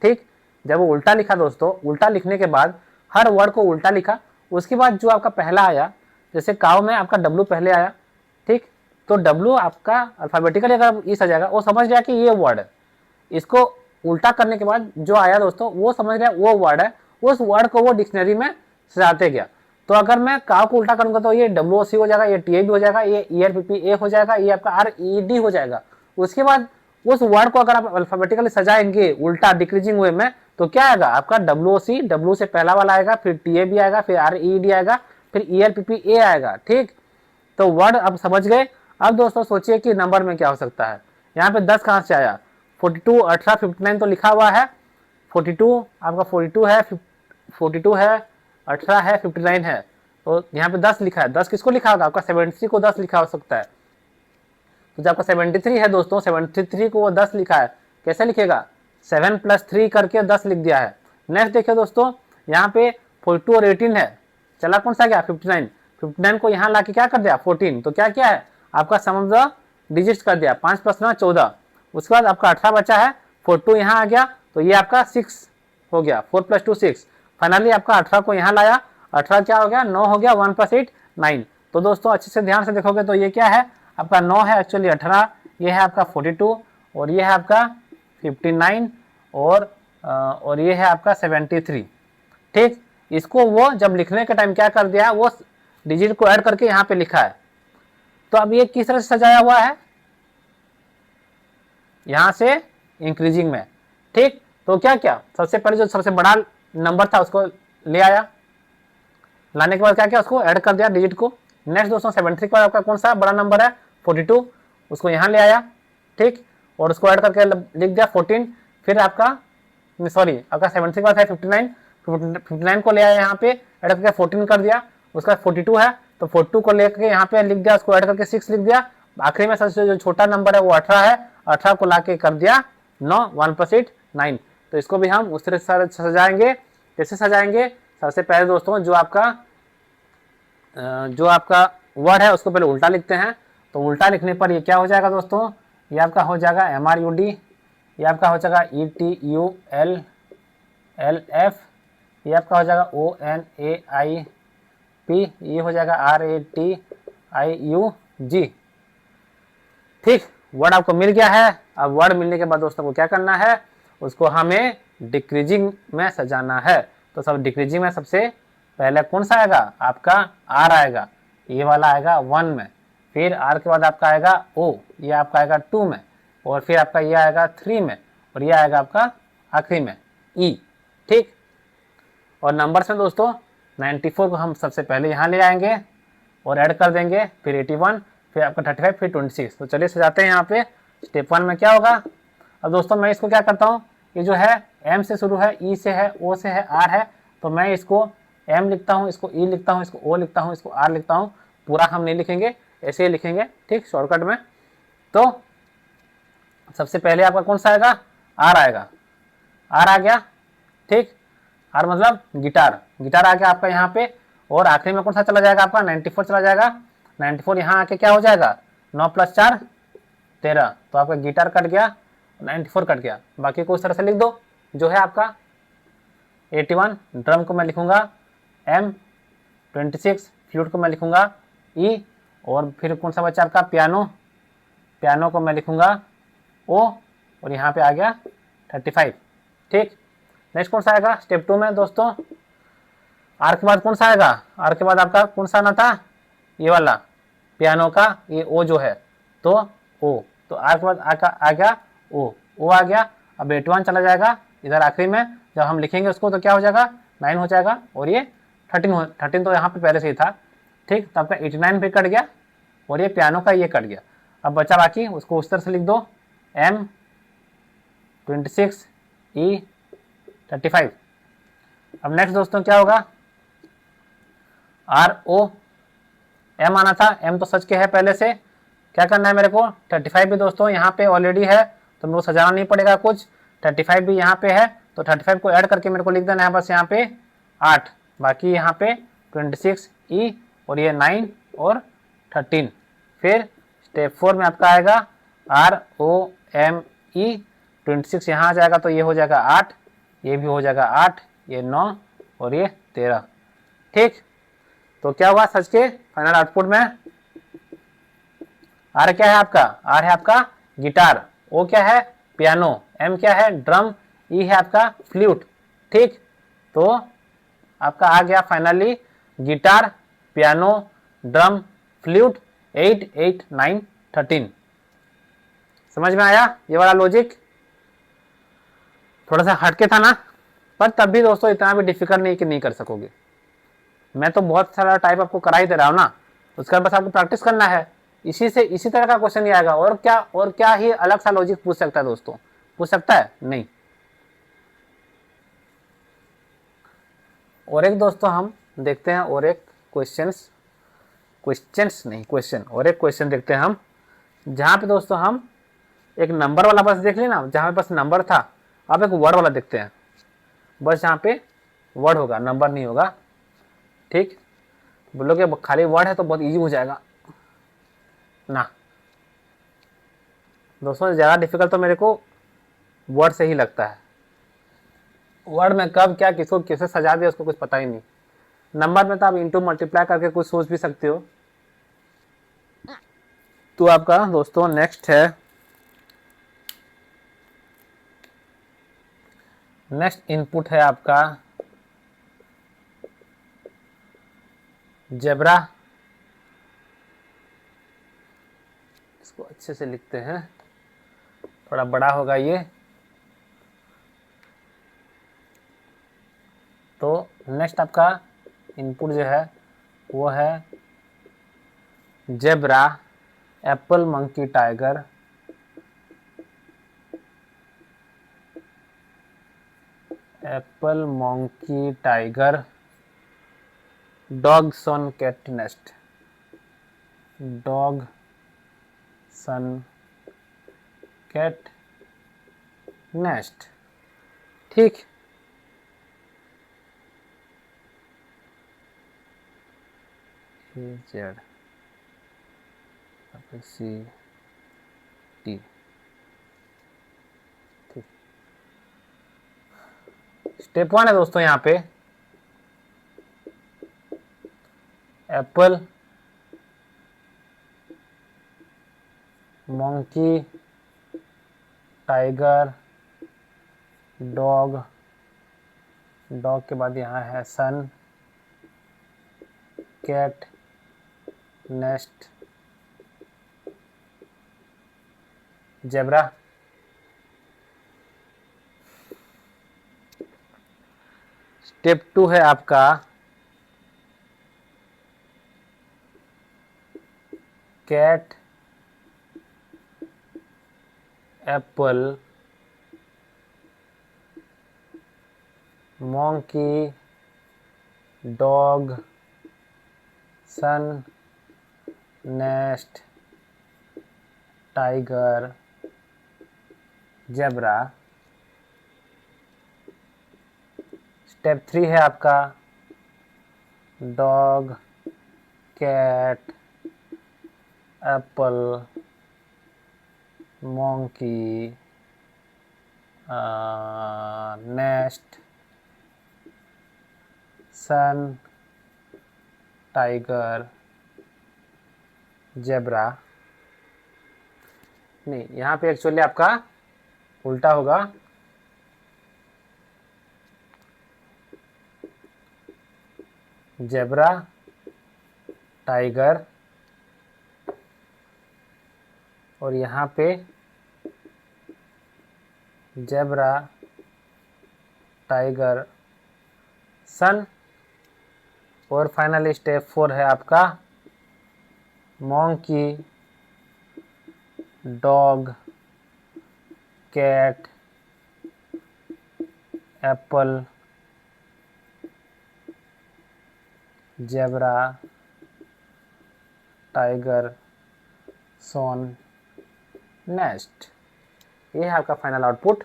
ठीक, जब वो उल्टा लिखा दोस्तों, उल्टा लिखने के बाद हर वर्ड को उल्टा लिखा, उसके बाद जो आपका पहला आया, जैसे काउ में आपका W पहले आया, ठीक, तो W आपका अल्फाबेटिकली अगर ई सजाएगा, वो समझ गया कि ये वर्ड है। इसको उल्टा करने के बाद जो आया दोस्तों, वो समझ गया वो वर्ड है, उस वर्ड को वो डिक्शनरी में सजाते गया। तो अगर मैं काउ को उल्टा करूंगा तो ये WOC हो जाएगा, ये TAB हो जाएगा, ये ELPPA हो जाएगा, ये आपका RED हो जाएगा। उसके बाद उस वर्ड को अगर आप अल्फाबेटिकली सजाएंगे उल्टा डिक्रीजिंग वे में, तो क्या आएगा आपका WOC, W से पहला वाला आएगा, फिर TAB आएगा, फिर RED आएगा, फिर ELPPA आएगा। ठीक, तो वर्ड अब समझ गए। अब दोस्तों सोचिए कि नंबर में क्या हो सकता है। यहाँ पे 10 कहाँ से आया? 42, 18, 59 तो लिखा हुआ है। 42 आपका 42 है, 42 है, 18 है, 59 है, तो यहाँ पे 10 लिखा है। 10 किसको लिखा होगा? आपका 73 को 10 लिखा हो सकता है। तो जब आपका 73 है दोस्तों, 73 को वो 10 लिखा है, कैसे लिखेगा? 7 + 3 करके 10 लिख दिया है। नेक्स्ट देखिए दोस्तों, यहाँ पे 42 और 18 है, चला कौन सा गया? 59। 59 को यहाँ ला के क्या कर दिया? 14। तो क्या किया है आपका सम ऑफ द डिजिट्स कर दिया, 5 + 9 14। उसके बाद आपका 18 बचा है, 42 यहाँ आ गया, तो ये आपका 6 हो गया, 4 + 2 6। फाइनली आपका 18 को यहाँ लाया, 18 क्या हो गया? 9 हो गया, 1 + 8 9। तो दोस्तों अच्छे से ध्यान से देखोगे तो ये क्या है आपका 9 है एक्चुअली 18, ये है आपका 42, और ये है आपका 59, और ये है आपका 73। ठीक, इसको वो जब लिखने के टाइम क्या कर दिया, वो डिजिट को ऐड करके यहाँ पे लिखा है। तो अब ये किस तरह से सजाया हुआ है? यहाँ से इंक्रीजिंग में। ठीक, तो क्या क्या सबसे पहले जो सबसे बड़ा नंबर था उसको ले आया, लाने के बाद क्या किया? उसको ऐड कर दिया डिजिट को। नेक्स्ट दोस्तों 73 के बाद आपका कौन सा बड़ा नंबर है? 42, उसको यहाँ ले आया। ठीक, और उसको ऐड करके लिख दिया 14, फिर आपका सॉरी आपका 76 का था 59, 59 को ले आया यहाँ पे ऐड करके 14 कर दिया, उसका 42 है तो 42 को लेकर यहाँ पे लिख दिया, उसको ऐड करके 6 लिख दिया, आखिरी में सबसे जो छोटा नंबर है वो 18 है, 18 को ला के कर दिया 9, 1 + 8 9। तो इसको भी हम उस तरह से सजाएंगे। कैसे सजाएंगे? सबसे पहले दोस्तों जो आपका वर्ड है उसको पहले उल्टा लिखते हैं। तो उल्टा लिखने पर ये क्या हो जाएगा दोस्तों, ये आपका हो जाएगा MRUD, ये आपका हो जाएगा ETULLF, ये आपका हो जाएगा ONAIP, ये हो जाएगा RATIUG। ठीक, वर्ड आपको मिल गया है। अब वर्ड मिलने के बाद दोस्तों को क्या करना है, उसको हमें डिक्रीजिंग में सजाना है। तो सब डिक्रीजिंग में सबसे पहले कौन सा आएगा, आपका R आएगा, ये वाला आएगा 1 में, फिर R के बाद आपका आएगा O, ये आपका आएगा 2 में, और फिर आपका ये आएगा 3 में, और ये आएगा आपका आखिरी में E। ठीक, और नंबर्स में दोस्तों 94 को हम सबसे पहले यहाँ ले आएंगे और ऐड कर देंगे, फिर 81, फिर आपका 35, फिर 26। तो चलिए सजाते हैं यहाँ पे। स्टेप 1 में क्या होगा, अब दोस्तों मैं इसको क्या करता हूँ, ये जो है M से शुरू है, E से है, O से है, R है, तो मैं इसको M लिखता हूँ, इसको E लिखता हूँ, इसको O लिखता हूँ, इसको R लिखता हूँ, पूरा हम नहीं लिखेंगे, ऐसे ही लिखेंगे, ठीक, शॉर्टकट में। तो सबसे पहले आपका कौन सा आएगा, R आएगा, R आ गया, ठीक, R मतलब गिटार, गिटार आ गया आपका यहाँ पे, और आखिरी में कौन सा चला जाएगा, आपका 94 चला जाएगा। 94 यहाँ आके क्या हो जाएगा, 9 + 4 13, तो आपका गिटार कट गया, 94 कट गया, बाकी को उस तरह से लिख दो। जो है आपका 81, ड्रम को मैं लिखूंगा M, 26 फ्लूट को मैं लिखूंगा E, और फिर कौन सा बच्चा आपका पियानो, पियानो को मैं लिखूंगा O, और यहाँ पे आ गया 35। ठीक, नेक्स्ट कौन सा आएगा स्टेप 2 में दोस्तों, R के बाद कौन सा आएगा, R के बाद आपका कौन सा आना था, ये वाला पियानो का ये O जो है, तो O, तो R के बाद आ गया O, O आ गया। अब 81 चला जाएगा इधर आखिरी में, जब हम लिखेंगे उसको तो क्या हो जाएगा 9 हो जाएगा, और ये 13 तो यहाँ पे पहले से ही था। ठीक, तो आपका 89 भी कट गया, और ये पियानो का ये कट गया। अब बचा बाकी, उसको उस तरह से लिख दो, M, 26 E, 35। अब नेक्स्ट दोस्तों क्या होगा, RO, M आना था, M तो सच के है पहले से, क्या करना है मेरे को, 35 भी दोस्तों यहाँ पे ऑलरेडी है, तो मेरे को सजाना नहीं पड़ेगा कुछ, 35 भी यहाँ पे है, तो 35 को ऐड करके मेरे को लिख देना है बस यहाँ पे 8, बाकी यहाँ पे 26 E, और ये 9 और 13। फिर स्टेप 4 में आपका आएगा ROME, 26 यहाँ आ जाएगा, तो ये हो जाएगा 8, ये भी हो जाएगा 8, ये 9 और ये 13। ठीक, तो क्या हुआ सच के फाइनल आउटपुट में, R क्या है आपका, R है आपका गिटार, O क्या है पियानो, M क्या है ड्रम, E है आपका फ्लूट। ठीक, तो आपका आ गया finally guitar, piano, drum, flute, 8, 8, 9, 13। समझ में आया ये वाला लॉजिक, थोड़ा सा हटके था ना, पर तब भी दोस्तों इतना भी डिफिकल्ट नहीं कि नहीं कर सकोगे। मैं तो बहुत सारा टाइप आपको करा ही दे रहा हूँ ना, उसका बस आपको प्रैक्टिस करना है, इसी तरह का क्वेश्चन ही आएगा। और क्या ही अलग सा लॉजिक पूछ सकता है दोस्तों, पूछ सकता है नहीं। और एक दोस्तों हम देखते हैं, और एक क्वेश्चन, और एक क्वेश्चन देखते हैं हम, जहाँ पे दोस्तों हम एक नंबर वाला बस देख लेना, जहाँ पे बस नंबर था। अब एक वर्ड वाला देखते हैं, बस जहाँ पे वर्ड होगा नंबर नहीं होगा। ठीक, बोलोगे खाली वर्ड है तो बहुत इजी हो जाएगा ना दोस्तों, ज़्यादा डिफिकल्ट तो मेरे को वर्ड से ही लगता है। वर्ड में कब क्या किसको कैसे सजा दिया उसको कुछ पता ही नहीं। नंबर में तो आप इंटू मल्टीप्लाई करके कुछ सोच भी सकते हो। तो आपका दोस्तों नेक्स्ट इनपुट है आपका जेब्रा। इसको अच्छे से लिखते हैं, थोड़ा बड़ा होगा ये। तो नेक्स्ट आपका इनपुट जो है वो है zebra, apple, monkey, tiger, apple, monkey, tiger, dog, sun, cat, nest. Dog, sun, cat, nest. ठीक, जेड, सी, टी। ठीक, स्टेप 1 है दोस्तों यहाँ पे apple, monkey, tiger, dog, dog के बाद यहाँ है sun, cat, nest, zebra. Step 2 है आपका cat, apple, monkey, dog, sun, nest, tiger, zebra. Step 3 है आपका dog, cat, apple, monkey, nest, sun, tiger, zebra. नहीं, यहाँ पे एक्चुअली आपका उल्टा होगा। जेब्रा, टाइगर, और यहाँ पे जेब्रा, टाइगर, सन, और फाइनली स्टेप 4 है आपका monkey, dog, cat, apple, zebra, tiger, sun, nest. ये है आपका फाइनल आउटपुट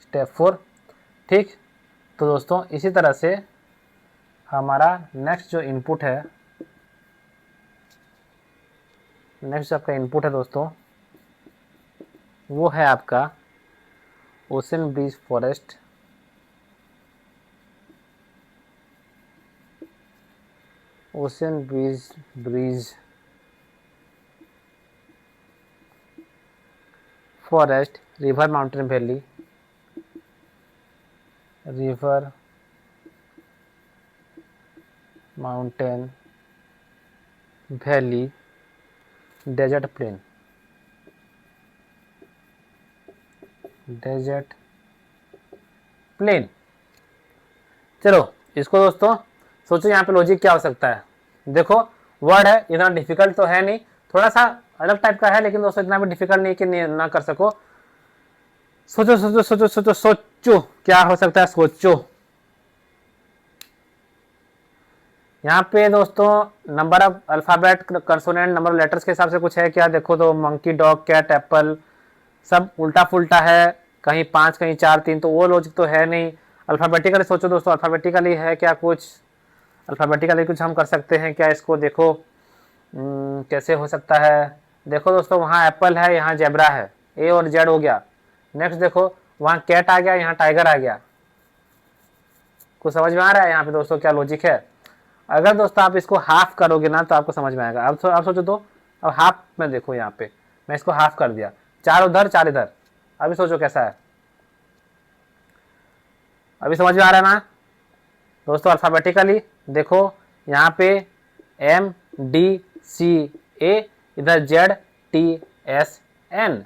स्टेप 4। ठीक, तो दोस्तों इसी तरह से हमारा नेक्स्ट जो इनपुट है, नेक्स्ट आपका इनपुट है दोस्तों, वो है आपका ocean breeze forest, ocean breeze forest, river mountain valley, river mountain valley, desert plain, desert plain. चलो इसको दोस्तों सोचो यहाँ पे लॉजिक क्या हो सकता है। देखो वर्ड है, इतना डिफिकल्ट तो है नहीं, थोड़ा सा अलग टाइप का है, लेकिन दोस्तों इतना भी डिफिकल्ट नहीं कि ना कर सको। सोचो सोचो सोचो सोचो सोचो क्या हो सकता है, सोचो। यहाँ पे दोस्तों number of alphabet consonant number of letters के हिसाब से कुछ है क्या? देखो तो मंकी, डॉग, कैट, एप्पल सब उल्टा फुल्टा है, कहीं 5 कहीं 4 3, तो वो लॉजिक तो है नहीं। अल्फाबेटिकली सोचो दोस्तों, अल्फाबेटिकली है क्या कुछ? अल्फाबेटिकली कुछ हम कर सकते हैं क्या इसको? देखो कैसे हो सकता है। देखो दोस्तों वहाँ एप्पल है, यहाँ जेब्रा है, ए और जेड हो गया। नेक्स्ट देखो वहाँ कैट आ गया, यहाँ टाइगर आ गया। कुछ समझ में आ रहा है यहाँ पे दोस्तों क्या लॉजिक है? अगर दोस्तों आप इसको हाफ करोगे ना तो आपको समझ में आएगा। अब सोचो तो, अब हाफ में देखो, यहाँ पे मैं इसको हाफ कर दिया, 4 उधर 4 इधर। अभी सोचो कैसा है, अभी समझ में आ रहा है ना दोस्तों? अल्फाबेटिकली देखो यहाँ पे MDCA, इधर ZTSN।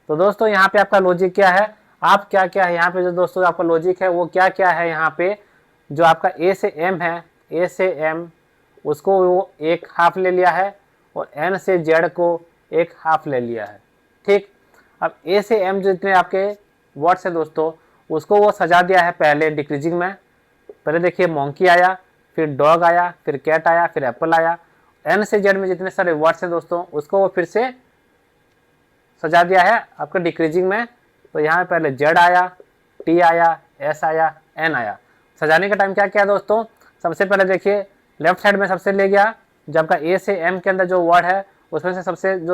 तो दोस्तों यहाँ पे आपका लॉजिक क्या है? आप क्या क्या है यहाँ पे जो दोस्तों आपका लॉजिक है वो क्या क्या है? यहाँ पे जो आपका A से M है, A से M उसको वो एक हाफ ले लिया है, और N से Z को एक हाफ ले लिया है। ठीक, अब A से M जो जितने आपके वर्ड्स है दोस्तों उसको वो सजा दिया है पहले डिक्रीजिंग में। पहले देखिए मोंकी आया, फिर डॉग आया, फिर कैट आया, फिर एप्पल आया। एन से जेड में जितने सारे वर्ड्स हैं दोस्तों उसको वो फिर से सजा दिया है आपके डिक्रीजिंग में। तो यहाँ पहले जेड आया, टी आया, एस आया, एन आया। सजाने का टाइम क्या किया दोस्तों, सबसे पहले देखिए लेफ्ट साइड में सबसे ले गया, जो आपका ए से एम के अंदर जो वर्ड है उसमें से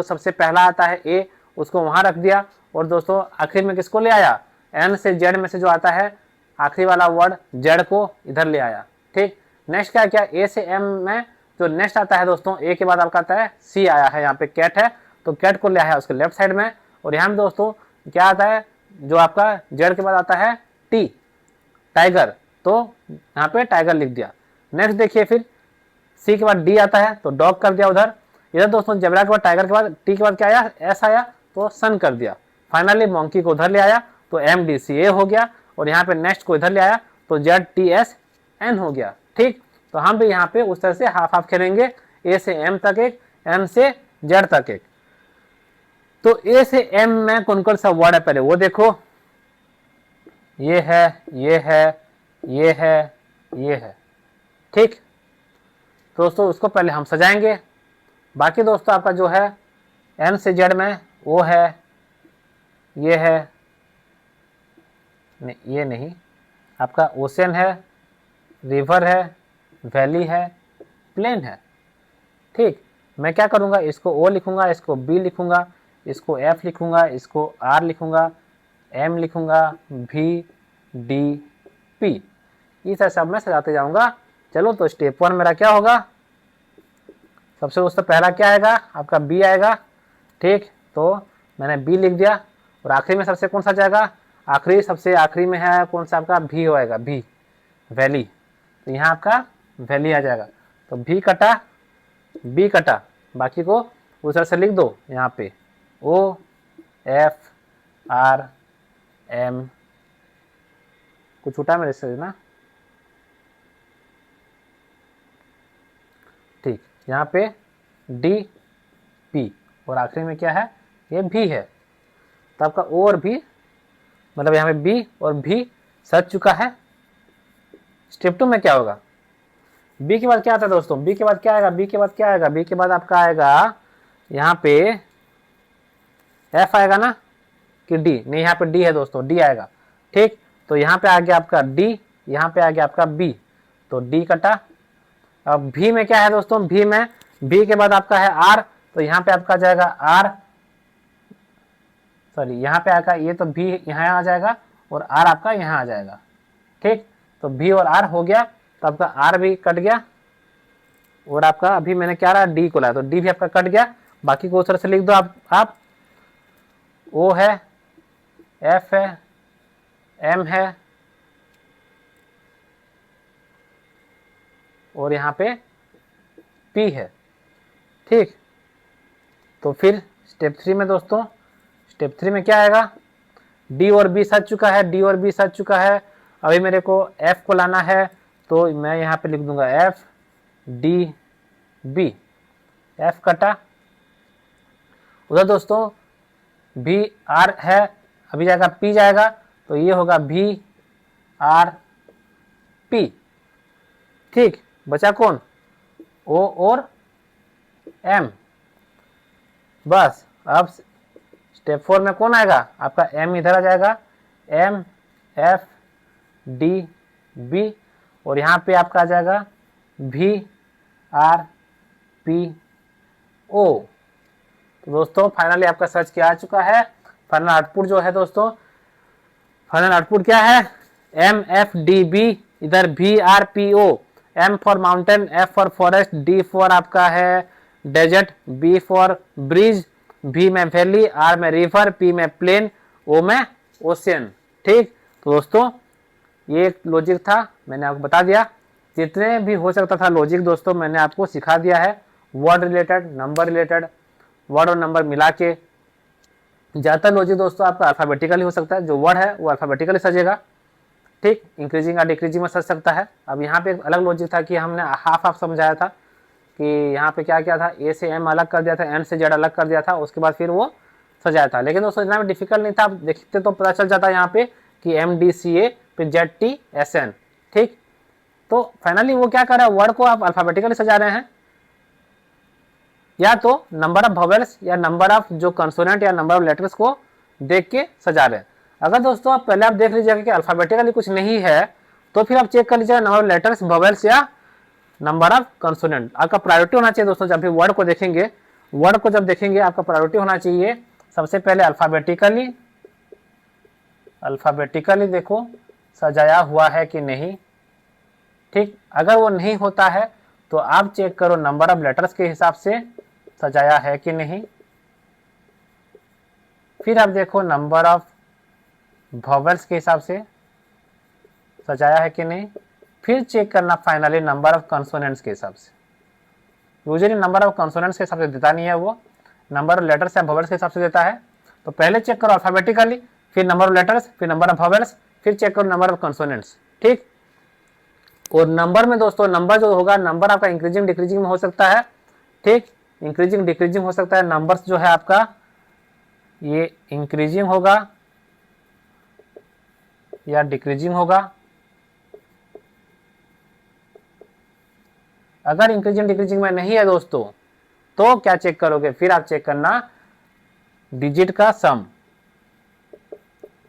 सबसे पहला आता है ए, उसको वहां रख दिया। और दोस्तों आखिर में किसको ले आया, एन से जेड में से जो आता है आखिरी वाला वर्ड जेड को इधर ले आया। ठीक, नेक्स्ट क्या किया, ए से एम में जो नेक्स्ट आता है दोस्तों, ए के बाद आपका आता है सी आया है, यहाँ पे कैट है तो कैट को ले आया उसके लेफ्ट साइड में। और यहाँ में दोस्तों क्या आता है, जो आपका जेड के बाद आता है टी, टाइगर, तो यहाँ पे टाइगर लिख दिया। नेक्स्ट देखिए फिर सी के बाद डी आता है तो डॉग कर दिया उधर। इधर दोस्तों जेब्रा के बाद टाइगर के बाद टी के बाद क्या आया, एस आया तो सन कर दिया। फाइनली मंकी को उधर ले आया तो एम डी सी ए हो गया। और यहाँ पे नेक्स्ट को इधर ले आया तो जेड टी एस एन हो गया। ठीक, तो हम भी यहाँ पे उस तरह से हाफ हाफ खेलेंगे, ए से एम तक एक, एम से जेड तक एक। तो ए से एम में कौन कौन सा वर्ड है पहले वो देखो, ये है, ये है, ये है, ये है। ठीक दोस्तों, उसको पहले हम सजाएंगे। बाकी दोस्तों आपका जो है एन से जेड में वो है, ये है, नहीं ये नहीं, आपका ओशन है, रिवर है, वैली है, प्लेन है। ठीक, मैं क्या करूँगा, इसको ओ लिखूंगा, इसको बी लिखूंगा, इसको एफ लिखूंगा, इसको आर लिखूंगा, एम लिखूंगा, भी, डी, पी, इस तरह सब मैं सजाते जाऊंगा। चलो तो स्टेप 1 मेरा क्या होगा, सबसे दोस्तों पहला क्या आएगा, आपका बी आएगा। ठीक, तो मैंने बी लिख दिया। और आखिरी में सबसे कौन सा जाएगा, सबसे आखिरी में है कौन सा आपका भी होएगा, भी, वैली, तो यहाँ आपका वैली आ जाएगा। तो भी कटा, बी कटा, बाकी को उस तरह से लिख दो यहाँ पे, ओ एफ आर एम, कुछ छूटा मेरे से ना। ठीक, यहाँ पे डी पी और आखिरी में क्या है, ये भी है। तो आपका ओ और भी, मतलब यहाँ पे बी और भी सज चुका है। स्टेप 2 में क्या होगा, बी के बाद क्या आता है दोस्तों, बी के बाद क्या आएगा, बी के बाद क्या आएगा, बी के बाद आपका आएगा यहाँ पे एफ आएगा ना, कि डी, नहीं यहाँ पे डी है दोस्तों, डी आएगा। ठीक, तो यहाँ पे आ गया आपका डी, यहाँ पे आ गया आपका बी, तो डी कटा। अब भी में क्या है दोस्तों, भी में भी के बाद आपका है आर, तो यहाँ पे आपका जाएगा आर, सॉरी यहाँ पे आएगा ये, तो भी यहाँ आ जाएगा और आर आपका यहाँ आ जाएगा। ठीक, तो भी और आर हो गया, तो आपका आर भी कट गया। और आपका अभी मैंने क्या रहा, डी को लाया, तो डी भी आपका कट गया। बाकी को उस तरह से लिख दो आप ओ है, एफ है, एम है, और यहाँ पे पी है। ठीक, तो फिर स्टेप 3 में दोस्तों, स्टेप 3 में क्या आएगा, डी और बी सज चुका है, डी और बी सज चुका है। अभी मेरे को एफ को लाना है, तो मैं यहाँ पे लिख दूंगा एफ डी बी, एफ कटा। उधर दोस्तों बी आर है, अभी जाएगा पी जाएगा, तो ये होगा भी आर पी। ठीक, बचा कौन, ओ और एम। बस अब स्टेप 4 में कौन आएगा, आपका एम इधर आ जाएगा, एम एफ डी बी, और यहाँ पे आपका आ जाएगा भी आर पी ओ। तो दोस्तों फाइनली आपका सर्च क्या आ चुका है, फाइनल आउटपुट जो है दोस्तों, फाइनल आउटपुट क्या है, एम एफ डी बी, इधर भी R P O, M for mountain, F for forest, D for आपका है desert, B for bridge, V में वैली, आर में रिवर, पी में प्लेन, ओ में ओशियन। ठीक, तो दोस्तों ये एक लॉजिक था, मैंने आपको बता दिया, जितने भी हो सकता था लॉजिक दोस्तों मैंने आपको सिखा दिया है। Word related, number related, word और नंबर मिला के। ज़्यादातर लॉजिक दोस्तों आपका अल्फाबेटिकली हो सकता है, जो वर्ड है वो अल्फाबेटिकली सजेगा। ठीक, इंक्रीजिंग या डिक्रीजिंग में सज सकता है। अब यहाँ पे एक अलग लॉजिक था कि हमने हाफ हाफ समझाया था कि यहाँ पे क्या क्या था, ए से एम अलग कर दिया था, एन से जेड अलग कर दिया था, उसके बाद फिर वो सजाया था। लेकिन दोस्तों इतना भी डिफिकल्ट नहीं था, आप देखते तो पता चल जाता है यहाँ पे कि MDCA फिर ZTSN, ठीक। तो फाइनली वो क्या कर रहा है, वर्ड को आप अल्फाबेटिकली सजा रहे हैं, या तो नंबर ऑफ वोवेल्स या नंबर ऑफ जो कंसोनेंट या नंबर ऑफ लेटर्स को देख के सजा रहे हैं। अगर दोस्तों आप पहले आप देख लीजिएगा कि अल्फाबेटिकली कुछ नहीं है, तो फिर आप चेक कर लीजिएगा नंबर ऑफ लेटर्स, वोवेल्स या नंबर ऑफ कंसोनेंट। आपका प्रायोरिटी होना चाहिए दोस्तों, जब भी वर्ड को देखेंगे, वर्ड को जब देखेंगे आपका प्रायोरिटी होना चाहिए सबसे पहले अल्फाबेटिकली देखो सजाया हुआ है कि नहीं, ठीक। अगर वो नहीं होता है तो आप चेक करो नंबर ऑफ लेटर्स के हिसाब से सजाया है कि नहीं, फिर आप देखो नंबर ऑफ वोवेल्स के हिसाब से सजाया है कि नहीं, फिर चेक करना फाइनली नंबर ऑफ कंसोनेंट्स के हिसाब से। यूजुअली नंबर ऑफ कंसोनेंट्स के हिसाब से देता नहीं है, वो नंबर ऑफ लेटर्स या वोवेल्स के हिसाब से देता है। तो पहले चेक करो अल्फाबेटिकली, फिर नंबर ऑफ लेटर्स, फिर नंबर ऑफ वोवेल्स, फिर चेक करो नंबर ऑफ कंसोनेंट्स, ठीक। और नंबर में दोस्तों, नंबर जो होगा, नंबर आपका इंक्रीजिंग डिक्रीजिंग में हो सकता है, ठीक। इंक्रीजिंग डिक्रीजिंग हो सकता है। नंबर्स जो है आपका ये इंक्रीजिंग होगा या डिक्रीजिंग होगा। अगर इंक्रीजिंग डिक्रीजिंग में नहीं है दोस्तों, तो क्या चेक करोगे, फिर आप चेक करना डिजिट का सम,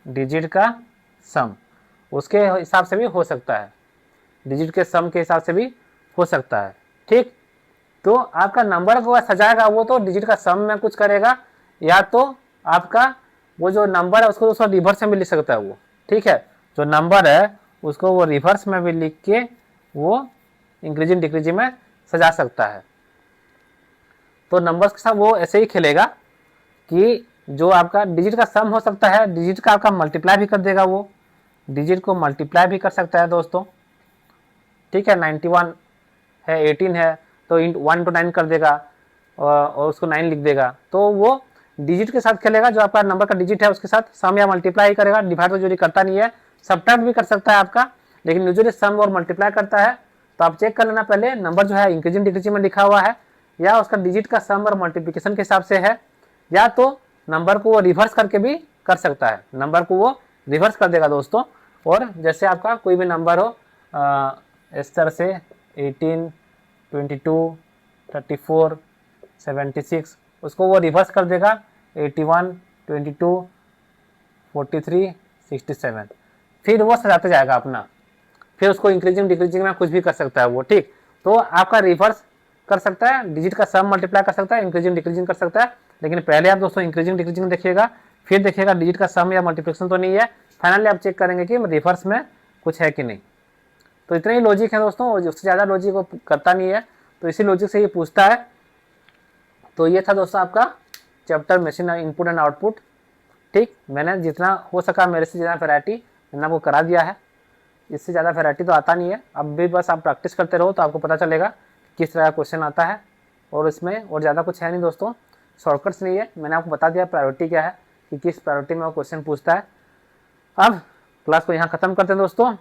डिजिट का सम उसके हिसाब से भी हो सकता है, डिजिट के सम के हिसाब से भी हो सकता है, ठीक। तो आपका नंबर को सजाएगा वो तो डिजिट का सम में कुछ करेगा, या तो आपका वो जो नंबर है उसको दोस्तों रिवर्स में भी लिख सकता है वो, ठीक है। जो नंबर है उसको वो रिवर्स में भी लिख के वो इंक्रीजिंग डिक्रीजिंग में सजा सकता है। तो नंबर्स के साथ वो ऐसे ही खेलेगा कि जो आपका डिजिट का सम हो सकता है, डिजिट का आपका मल्टीप्लाई भी कर देगा, वो डिजिट को मल्टीप्लाई भी कर सकता है दोस्तों, ठीक है। 91 है, 18 है, तो 1 to 9 कर देगा और उसको 9 लिख देगा। तो वो डिजिट के साथ खेलेगा, जो आपका नंबर का डिजिट है उसके साथ सम या मल्टीप्लाई करेगा। डिवाइड तो जो करता नहीं है, सब्ट्रैक्ट भी कर सकता है आपका, लेकिन यूजुअली सम और मल्टीप्लाई करता है। तो आप चेक कर लेना पहले नंबर जो है इंक्रीजिंग डिक्रीजिंग में लिखा हुआ है, या उसका डिजिट का सम और मल्टीप्लिकेशन के हिसाब से है, या तो नंबर को वो रिवर्स करके भी कर सकता है, नंबर को वो रिवर्स कर देगा दोस्तों। और जैसे आपका कोई भी नंबर हो इस तरह से 18, 22, 34, 76, उसको वो रिवर्स कर देगा 81, 22, 43, 67, फिर वो सजाते जाएगा अपना, फिर उसको इंक्रीजिंग डिक्रीजिंग में कुछ भी कर सकता है वो, ठीक। तो आपका रिवर्स कर सकता है, डिजिट का सम मल्टीप्लाई कर सकता है, इंक्रीजिंग डिक्रीजिंग कर सकता है। लेकिन पहले आप दोस्तों इंक्रीजिंग डिक्रीजिंग देखिएगा, फिर देखिएगा डिजिट का सम या मल्टीप्लिकेशन तो नहीं है, फाइनली आप चेक करेंगे कि रिवर्स में कुछ है कि नहीं। तो इतने ही लॉजिक है दोस्तों, और उससे ज़्यादा लॉजिक वो करता नहीं है, तो इसी लॉजिक से ये पूछता है। तो ये था दोस्तों आपका chapter machine input and output, ठीक। मैंने जितना हो सका मेरे से ज़्यादा वैरायटी मैंने आपको करा दिया है, इससे ज़्यादा वैरायटी तो आता नहीं है। अब भी बस आप प्रैक्टिस करते रहो तो आपको पता चलेगा किस तरह का क्वेश्चन आता है, और इसमें और ज़्यादा कुछ है नहीं दोस्तों, शॉर्टकट्स नहीं है। मैंने आपको बता दिया प्रायोरिटी क्या है, कि किस प्रायोरिटी में वो क्वेश्चन पूछता है। अब क्लास को यहाँ ख़त्म करते हैं दोस्तों।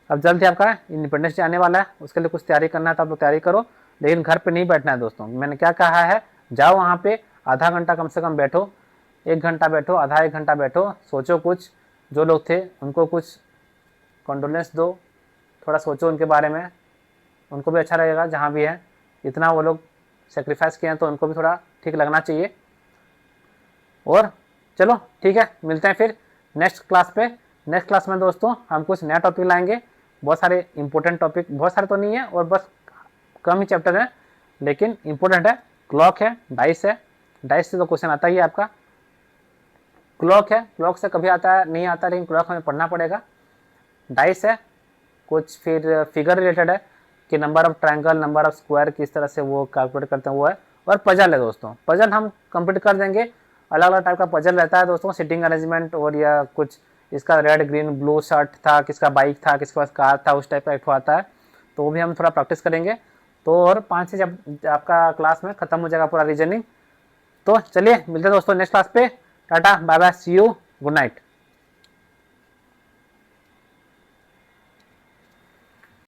अब जल्द ही आपका इंडिपेंडेंस डे आने वाला है, उसके लिए कुछ तैयारी करना है तो आप लोग तैयारी करो, लेकिन घर पे नहीं बैठना है दोस्तों। मैंने क्या कहा है, जाओ वहाँ पे आधा घंटा कम से कम बैठो, 1 घंटा बैठो, आधा 1 घंटा बैठो, सोचो कुछ, जो लोग थे उनको कुछ कॉन्डोलेंस दो, थोड़ा सोचो उनके बारे में, उनको भी अच्छा लगेगा जहाँ भी है, इतना वो लोग सेक्रीफाइस किए हैं तो उनको भी थोड़ा ठीक लगना चाहिए। और चलो ठीक है, मिलते हैं फिर नेक्स्ट क्लास पे। नेक्स्ट क्लास में दोस्तों हम कुछ नया टॉपिक लाएंगे, बहुत सारे इंपॉर्टेंट टॉपिक, बहुत सारे तो नहीं है और बस कम ही चैप्टर है, लेकिन इंपॉर्टेंट है। क्लॉक है, डाइस है, डाइस से तो क्वेश्चन आता ही है आपका। क्लॉक है, क्लॉक से कभी आता है नहीं आता, लेकिन क्लॉक हमें पढ़ना पड़ेगा। डाइस है, कुछ फिर फिगर रिलेटेड है कि number of triangle, number of square किस तरह से वो कैलकुलेट करते हैं वो है। और पजल है दोस्तों, पजल हम कंप्लीट कर देंगे। अलग अलग टाइप का पजल रहता है दोस्तों, सिटिंग अरेंजमेंट, और या कुछ इसका रेड ग्रीन ब्लू शर्ट था, किसका बाइक था, किसके पास कार था, उस टाइप का एक आता है, तो वो भी हम थोड़ा प्रैक्टिस करेंगे। तो और 5 से जब आपका क्लास में ख़त्म हो जाएगा पूरा रीजनिंग। तो चलिए मिलते हैं दोस्तों नेक्स्ट क्लास पे। Tata bye bye, see you, good night.